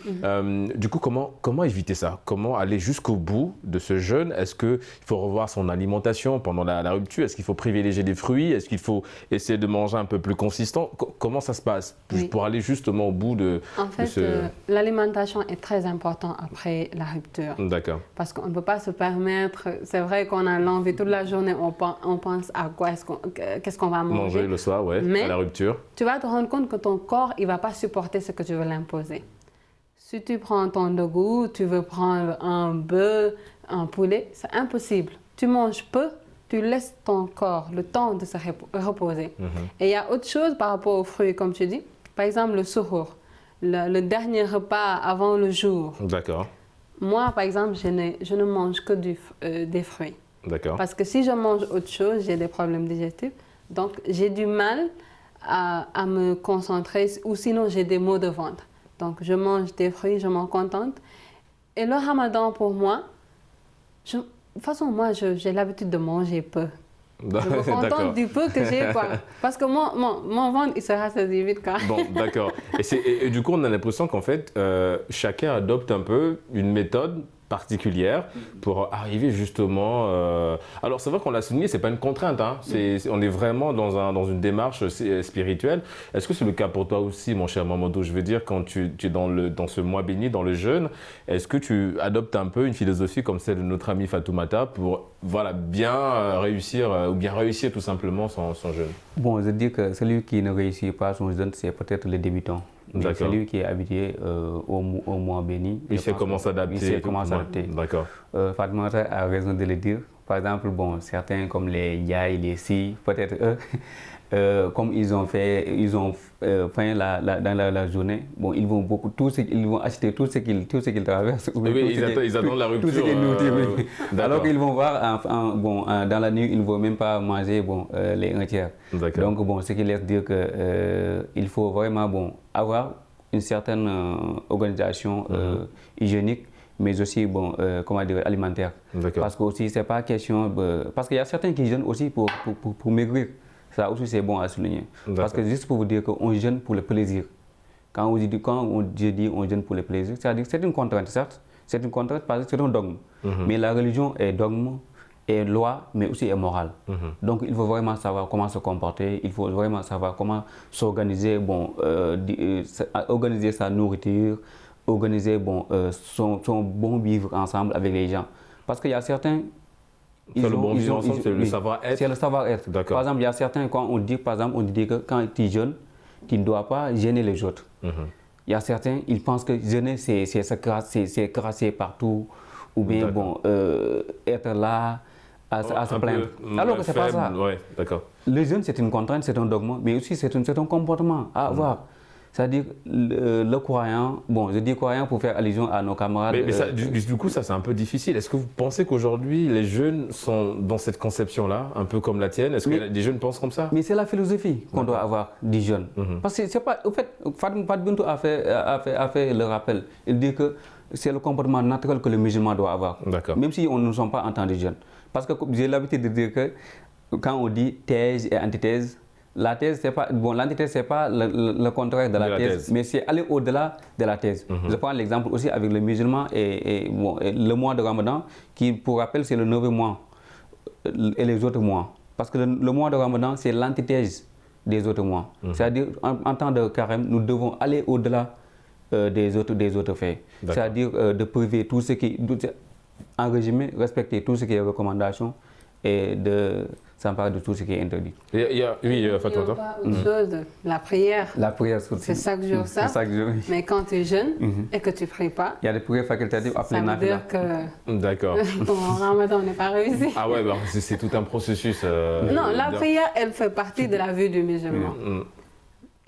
Du coup, comment éviter ça? Comment aller jusqu'au bout de ce jeûne? Est-ce qu'il faut revoir son alimentation pendant la rupture? Est-ce qu'il faut privilégier des fruits? Est-ce qu'il faut essayer de manger un peu plus consistant? Comment ça se passe pour aller justement au bout de... En fait, l'alimentation est très importante après la rupture. D'accord. Parce qu'on ne peut pas se permettre, c'est vrai qu'on a l'envie toute la journée, on pense à quoi, qu'est-ce qu'on va manger. Manger le soir, ouais, mais à la rupture. Tu vas te rendre compte que ton corps, il ne va pas supporter ce que tu veux l'imposer. Si tu prends ton dogu, tu veux prendre un bœuf, un poulet, c'est impossible. Tu manges peu, tu laisses ton corps le temps de se reposer. Et il y a autre chose par rapport aux fruits, comme tu dis. Par exemple, le suhour. Le dernier repas avant le jour. D'accord. Moi, par exemple, je ne mange que des fruits. D'accord. Parce que si je mange autre chose, j'ai des problèmes digestifs. Donc, j'ai du mal à me concentrer ou sinon, j'ai des maux de ventre. Donc, je mange des fruits, je m'en contente. Et le ramadan, pour moi, de toute façon, moi, j'ai l'habitude de manger peu. Je me contente du peu que j'ai, quoi. Parce que mon ventre, il se rassasie vite, quoi. Bon, d'accord. Et du coup, on a l'impression qu'en fait, chacun adopte un peu une méthode particulière pour arriver justement... Alors, c'est vrai qu'on l'a souligné, ce n'est pas une contrainte. Hein. On est vraiment dans une démarche spirituelle. Est-ce que c'est le cas pour toi aussi, mon cher Mamadou? Je veux dire, quand tu es dans ce mois béni, dans le jeûne, est-ce que tu adoptes un peu une philosophie comme celle de notre ami Fatoumata pour bien réussir ou bien réussir tout simplement son jeûne? Bon, je dis que celui qui ne réussit pas son jeûne, c'est peut-être le débutant. Celui qui est habitué au mois béni. Il sait comment s'adapter. Il sait comment s'adapter. D'accord. Fatoumata a raison de le dire. Par exemple, certains comme les Ndiaye, les Si, peut-être eux, comme ils ont faim dans la journée, ils vont acheter tout ce qu'ils traversent. Oui, ils attendent la rupture. Tout ce qu'ils nous alors qu'ils vont voir, dans la nuit, ils ne vont même pas manger les 1/3. Donc, ce qui laisse dire qu'il faut vraiment avoir une certaine organisation hygiénique, mais aussi alimentaire. Parce que aussi c'est pas question parce qu'il y a certains qui jeûnent aussi pour maigrir. Ça aussi c'est bon à souligner. Parce que juste pour vous dire qu'on jeûne pour le plaisir. Quand on dit on jeûne pour le plaisir, c'est-à-dire c'est une contrainte, certes. C'est une contrainte parce que c'est un dogme. Mais la religion est dogme, est loi, mais aussi est morale. Donc il faut vraiment savoir comment se comporter, il faut vraiment savoir comment s'organiser, organiser sa nourriture, organiser son bon vivre ensemble avec les gens. Parce qu'il y a certains... C'est le bon vivre ensemble, c'est le savoir-être. C'est le savoir-être. Par exemple, il y a certains, quand on dit que quand tu jeûnes, tu ne dois pas gêner les autres. Il y a certains, ils pensent que jeûner, c'est se crasser partout, ou bien être là à se plaindre. Alors que ce n'est pas ça. Ouais, d'accord. Le jeûne, c'est une contrainte, c'est un dogme, mais aussi c'est un comportement à avoir. C'est-à-dire, le croyant, je dis croyant pour faire allusion à nos camarades. Mais ça, du coup, ça c'est un peu difficile. Est-ce que vous pensez qu'aujourd'hui, les jeunes sont dans cette conception-là, un peu comme la tienne? Est-ce que des jeunes pensent comme ça? Mais c'est la philosophie qu'on doit avoir des jeunes. Parce que c'est pas... Au fait, Fatou Bintou a fait le rappel. Il dit que c'est le comportement naturel que le musulman doit avoir. Même si on ne sommes pas en tant que jeunes. Parce que j'ai l'habitude de dire que quand on dit thèse et antithèse, la thèse, c'est pas l'antithèse, c'est pas le contraire de la thèse, mais c'est aller au-delà de la thèse. Je prends l'exemple aussi avec le musulman et le mois de Ramadan, qui, pour rappel, c'est le 9e mois et les autres mois. Parce que le mois de Ramadan, c'est l'antithèse des autres mois. C'est-à-dire, en temps de carême, nous devons aller au-delà des autres faits. C'est-à-dire de priver tout ce qui... En résumé, respecter tout ce qui est recommandation et de s'emparer de tout ce qui est interdit. Oui, Fatoumata. Il n'y a pas autre chose, la prière. La prière, c'est chaque jour ça. Chaque jour, oui. Mais quand tu jeûnes et que tu ne pries pas, il y a des prières facultatives appelées nafila. Ça veut dire que d'accord. ton ramadan n'est pas réussi. Ah ouais, c'est tout un processus. Non, la prière, elle fait partie de la vie du musulman.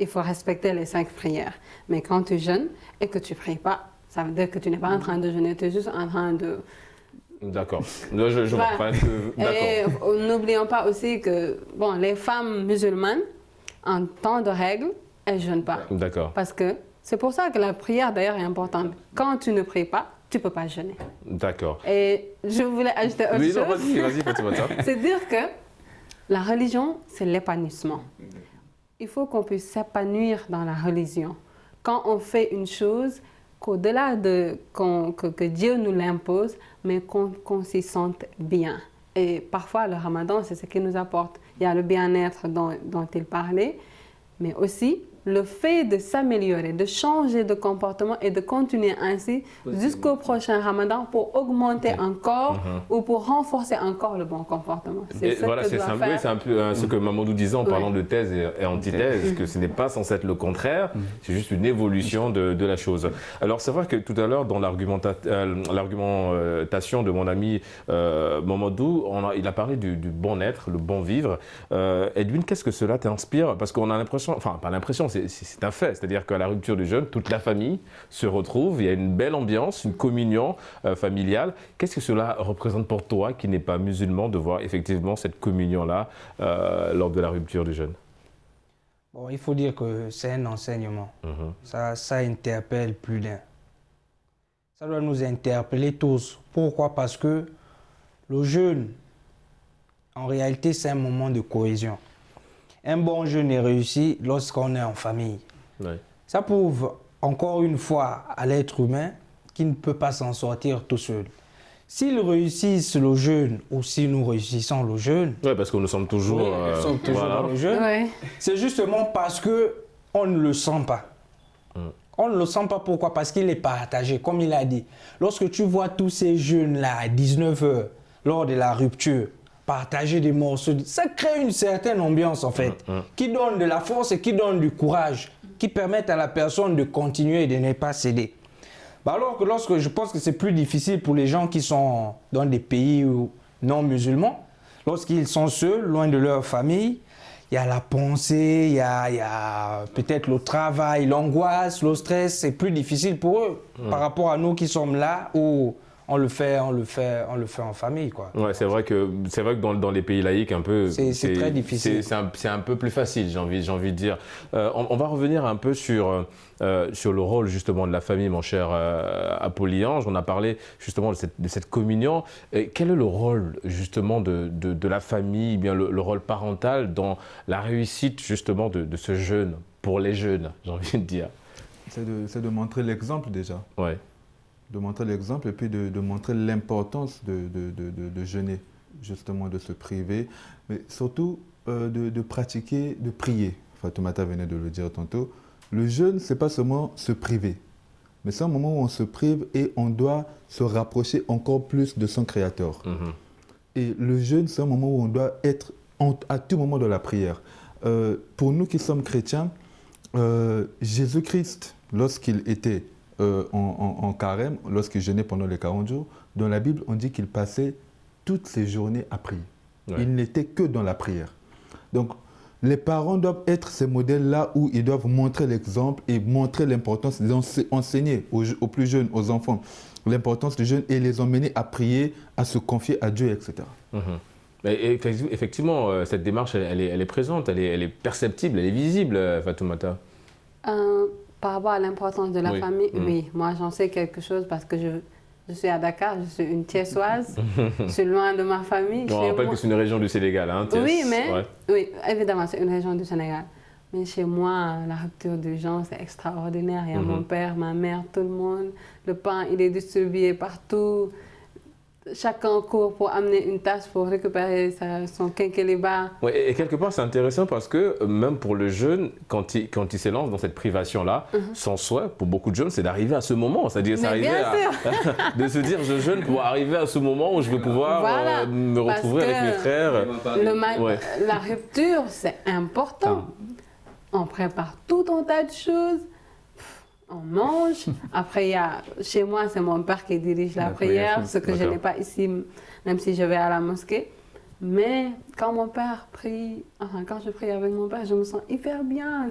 Il faut respecter les 5 prières. Mais quand tu jeûnes et que tu ne pries pas, ça veut dire que tu n'es pas en train de jeûner, tu es juste en train de... D'accord. Je vois pas et n'oublions pas aussi que les femmes musulmanes, en temps de règles, elles ne jeûnent pas. D'accord. Parce que C'est pour ça que la prière, d'ailleurs, est importante. Quand tu ne pries pas, tu ne peux pas jeûner. D'accord. Et je voulais ajouter autre chose. Oui, vas-y, Fatoumata. C'est dire que la religion, c'est l'épanouissement. Il faut qu'on puisse s'épanouir dans la religion. Quand on fait une chose, qu'au-delà que Dieu nous l'impose, mais qu'on s'y sente bien. Et parfois, le ramadan, c'est ce qui nous apporte. Il y a le bien-être dont il parlait, mais aussi le fait de s'améliorer, de changer de comportement et de continuer ainsi jusqu'au prochain ramadan pour augmenter encore ou pour renforcer encore le bon comportement. C'est un peu ce que Mamadou disait en parlant de thèse et antithèse, que ce n'est pas censé être le contraire, c'est juste une évolution de la chose. Alors c'est vrai que tout à l'heure, dans l'argumentation de mon ami Mamadou, il a parlé du bon être, le bon vivre. Edwin, qu'est-ce que cela t'inspire? Parce qu'on a l'impression, enfin pas l'impression, c'est un fait, c'est-à-dire qu'à la rupture du jeûne, toute la famille se retrouve, il y a une belle ambiance, une communion familiale. Qu'est-ce que cela représente pour toi, qui n'est pas musulman, de voir effectivement cette communion-là lors de la rupture du jeûne? Bon, il faut dire que c'est un enseignement. Ça interpelle plus d'un. Ça doit nous interpeller tous. Pourquoi? Parce que le jeûne, en réalité, c'est un moment de cohésion. Un bon jeûne est réussi lorsqu'on est en famille. Oui. Ça prouve encore une fois à l'être humain qu'il ne peut pas s'en sortir tout seul. S'ils réussissent le jeûne ou si nous réussissons le jeûne, oui, parce que nous sommes toujours, dans le jeûne, c'est justement parce qu'on ne le sent pas. On ne le sent pas, pourquoi? Parce qu'il est partagé, comme il a dit. Lorsque tu vois tous ces jeunes-là à 19h, lors de la rupture, partager des morceaux, ça crée une certaine ambiance en fait, qui donne de la force et qui donne du courage, qui permettent à la personne de continuer et de ne pas céder. Alors que je pense que c'est plus difficile pour les gens qui sont dans des pays non musulmans, lorsqu'ils sont seuls, loin de leur famille, il y a la pensée, il y a peut-être le travail, l'angoisse, le stress, c'est plus difficile pour eux par rapport à nous qui sommes là où on le fait en famille, quoi. Ouais, c'est vrai que dans les pays laïcs un peu c'est très difficile. C'est un peu plus facile, j'ai envie de dire. On va revenir un peu sur le rôle justement de la famille, mon cher Apollyon. On a parlé justement de cette communion. Et quel est le rôle justement de la famille, bien le rôle parental dans la réussite justement de ce jeûne pour les jeunes, j'ai envie de dire. C'est de montrer l'exemple déjà. Ouais. De montrer l'exemple et puis de montrer l'importance de jeûner, justement de se priver, mais surtout de pratiquer, de prier. Fatoumata venait de le dire tantôt. Le jeûne, ce n'est pas seulement se priver, mais c'est un moment où on se prive et on doit se rapprocher encore plus de son Créateur. Et le jeûne, c'est un moment où on doit être à tout moment de la prière. Pour nous qui sommes chrétiens, Jésus-Christ, lorsqu'il était en carême, lorsqu'il jeûnait pendant les 40 jours, dans la Bible, on dit qu'il passait toutes ses journées à prier. Ouais. Il n'était que dans la prière. Donc, les parents doivent être ces modèles-là où ils doivent montrer l'exemple et montrer l'importance d'enseigner aux plus jeunes, aux enfants, l'importance du jeûne et les emmener à prier, à se confier à Dieu, etc. Et effectivement, cette démarche, elle est présente, elle est perceptible, elle est visible, Fatoumata. Par rapport à l'importance de la famille, oui, moi j'en sais quelque chose parce que je suis à Dakar, je suis une Thiessoise, je suis loin de ma famille. On rappelle que c'est une région du Sénégal, hein, Thiès. Oui, mais oui, évidemment, c'est une région du Sénégal. Mais chez moi, la rupture du jeûne, c'est extraordinaire. Il y a mon père, ma mère, tout le monde. Le pain, il est distribué partout. Chacun court pour amener une tasse pour récupérer son quinqueliba. Oui, et quelque part, c'est intéressant parce que même pour le jeune, quand il s'élance dans cette privation-là, son souhait, pour beaucoup de jeunes, c'est d'arriver à ce moment. C'est-à-dire, de se dire, je jeûne pour arriver à ce moment où je vais pouvoir me retrouver avec mes frères. La rupture, c'est important. On prépare tout un tas de choses. On mange. Après, chez moi, c'est mon père qui dirige la prière, ce que je n'ai pas ici, même si je vais à la mosquée. Mais quand mon père prie, quand je prie avec mon père, je me sens hyper bien.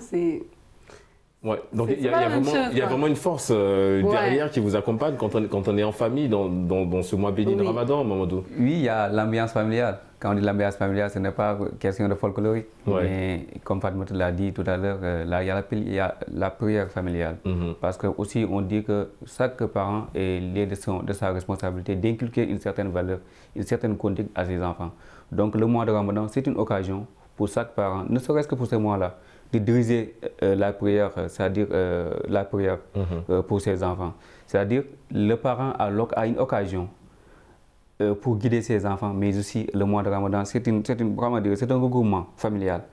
Ouais, donc il y a vraiment une force derrière qui vous accompagne quand on est en famille dans ce mois béni de Ramadan, Mamadou. Oui, il y a l'ambiance familiale. quand on dit l'ambiance familiale, ce n'est pas question de folklorique. Mais comme Fatmata l'a dit tout à l'heure, là, il y a la prière familiale. Parce que aussi, on dit que chaque parent est lié de sa responsabilité d'inculquer une certaine valeur, une certaine conduite à ses enfants. Donc le mois de Ramadan, c'est une occasion pour chaque parent, ne serait-ce que pour ce mois-là, de diriger la prière, c'est-à-dire la prière pour ses enfants. C'est-à-dire le parent a une occasion pour guider ses enfants, mais aussi le mois de Ramadan, c'est un regroupement familial.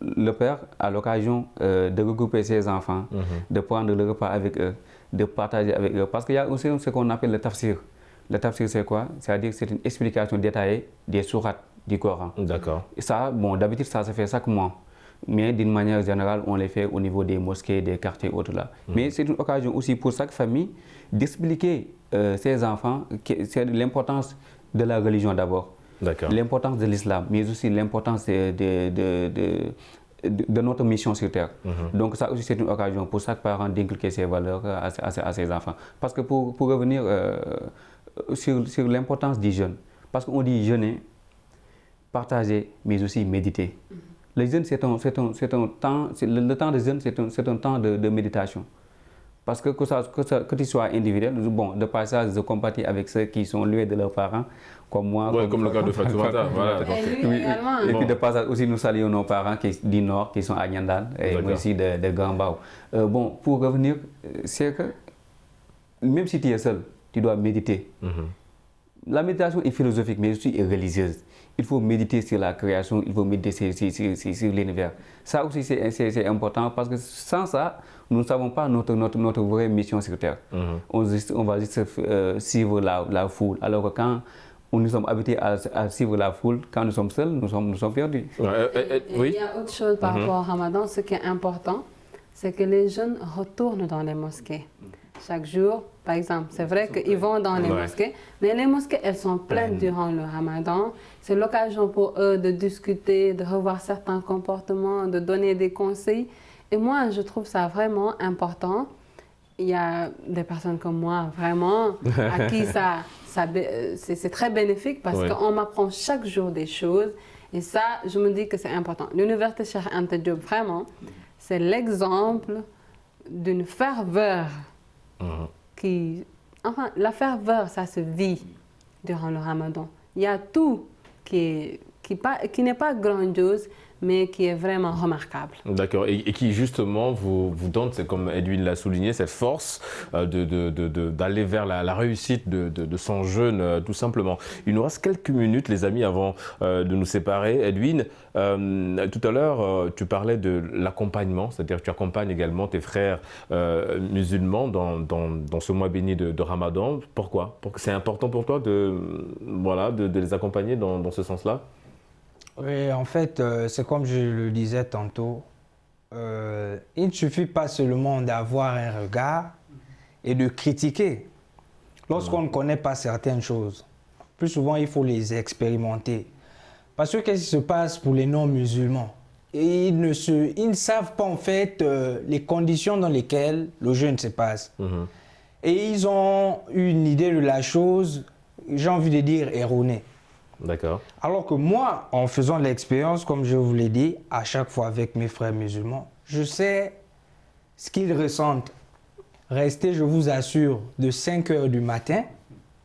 Le père a l'occasion de regrouper ses enfants, de prendre le repas avec eux, de partager avec eux. Parce qu'il y a aussi ce qu'on appelle le tafsir. Le tafsir, c'est quoi? C'est-à-dire c'est une explication détaillée des sourates du Coran. D'accord. Et ça, bon, d'habitude, ça se fait chaque mois. Mais d'une manière générale, on les fait au niveau des mosquées, des quartiers, autres là. Mais c'est une occasion aussi pour chaque famille d'expliquer ses enfants c'est l'importance de la religion d'abord, l'importance de l'islam, mais aussi l'importance de notre mission sur Terre. Donc ça aussi c'est une occasion pour chaque parent d'inculquer ses valeurs à ses enfants. Parce que pour revenir sur l'importance du jeûne, parce qu'on dit jeûner, partager, mais aussi méditer. Le jeûne, c'est un temps, le temps de jeûne, c'est un temps de méditation. Parce que tu sois individuel, bon, de passage, je compatis avec ceux qui sont loin de leurs parents, comme moi. Ouais, comme le cas de Fatoumata. Voilà. Et puis de passage aussi, nous saluons nos parents du Nord, qui sont à Nyandan, et moi aussi de Gambao. Bon, pour revenir, c'est que même si tu es seul, tu dois méditer. La méditation est philosophique, mais aussi religieuse. Il faut méditer sur la création, il faut méditer sur l'univers. Ça aussi, c'est important parce que sans ça, nous ne savons pas notre vraie mission sur Terre. On va juste suivre la foule. Alors que quand nous sommes habitués à suivre la foule, quand nous sommes seuls, nous sommes perdus. Il y a autre chose par rapport au Ramadan. Ce qui est important, c'est que les jeunes retournent dans les mosquées. Chaque jour, par exemple, c'est vrai qu'ils vont dans les mosquées, mais les mosquées, elles sont pleines durant le Ramadan. C'est l'occasion pour eux de discuter, de revoir certains comportements, de donner des conseils. Et moi, je trouve ça vraiment important. Il y a des personnes comme moi, vraiment, à qui c'est très bénéfique parce qu'on m'apprend chaque jour des choses. Et ça, je me dis que c'est important. L'université Cheikh Anta Diop, vraiment, c'est l'exemple d'une ferveur enfin, la ferveur, ça se vit durant le Ramadan. Il y a tout qui n'est pas grandiose, mais qui est vraiment remarquable. D'accord, et qui justement vous donne, c'est comme Edwin l'a souligné, cette force d'aller vers la réussite de son jeûne, tout simplement. Il nous reste quelques minutes, les amis, avant de nous séparer. Edwin, tout à l'heure, tu parlais de l'accompagnement, c'est-à-dire que tu accompagnes également tes frères musulmans dans ce mois béni de Ramadan. Pourquoi? C'est important pour toi de les accompagner dans ce sens-là? Oui, en fait, c'est comme je le disais tantôt, il ne suffit pas seulement d'avoir un regard et de critiquer. Lorsqu'on ne connaît pas certaines choses, plus souvent il faut les expérimenter. Parce que qu'est-ce qui se passe pour les non-musulmans? Ils ne savent pas en fait les conditions dans lesquelles le jeûne se passe. Et ils ont une idée de la chose, j'ai envie de dire, erronée. D'accord. Alors que moi, en faisant l'expérience, comme je vous l'ai dit, à chaque fois avec mes frères musulmans, je sais ce qu'ils ressentent. Rester, je vous assure, de 5 h du matin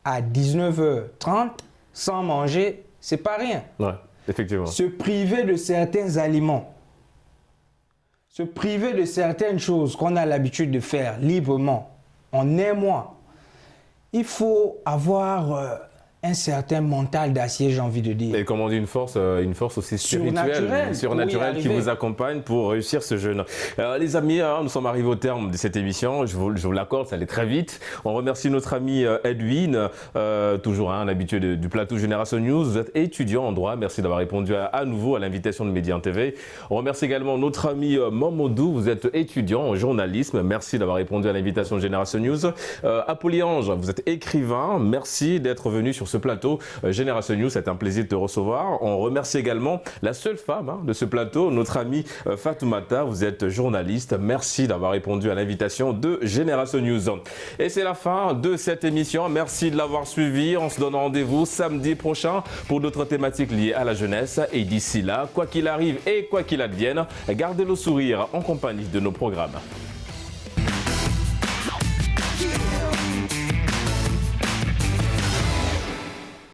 à 19h30 sans manger, c'est pas rien. Ouais, effectivement. Se priver de certains aliments, se priver de certaines choses qu'on a l'habitude de faire librement en un mois, il faut avoir un certain mental d'acier, j'ai envie de dire. Et comme on dit, une force aussi spirituelle, surnaturelle qui vous accompagne pour réussir ce jeûne. Les amis, nous sommes arrivés au terme de cette émission. Je vous l'accorde, ça allait très vite. On remercie notre ami Edwin, toujours un habitué du plateau Génération News. Vous êtes étudiant en droit. Merci d'avoir répondu à nouveau à l'invitation de Médian TV. On remercie également notre ami Mamadou. Vous êtes étudiant en journalisme. Merci d'avoir répondu à l'invitation de Génération News. Apollyon, vous êtes écrivain. Merci d'être venu sur sur ce plateau. Génération News, c'est un plaisir de te recevoir. On remercie également la seule femme de ce plateau, notre amie Fatoumata. Vous êtes journaliste. Merci d'avoir répondu à l'invitation de Génération News. Et c'est la fin de cette émission. Merci de l'avoir suivi. On se donne rendez-vous samedi prochain pour d'autres thématiques liées à la jeunesse. Et d'ici là, quoi qu'il arrive et quoi qu'il advienne, gardez le sourire en compagnie de nos programmes.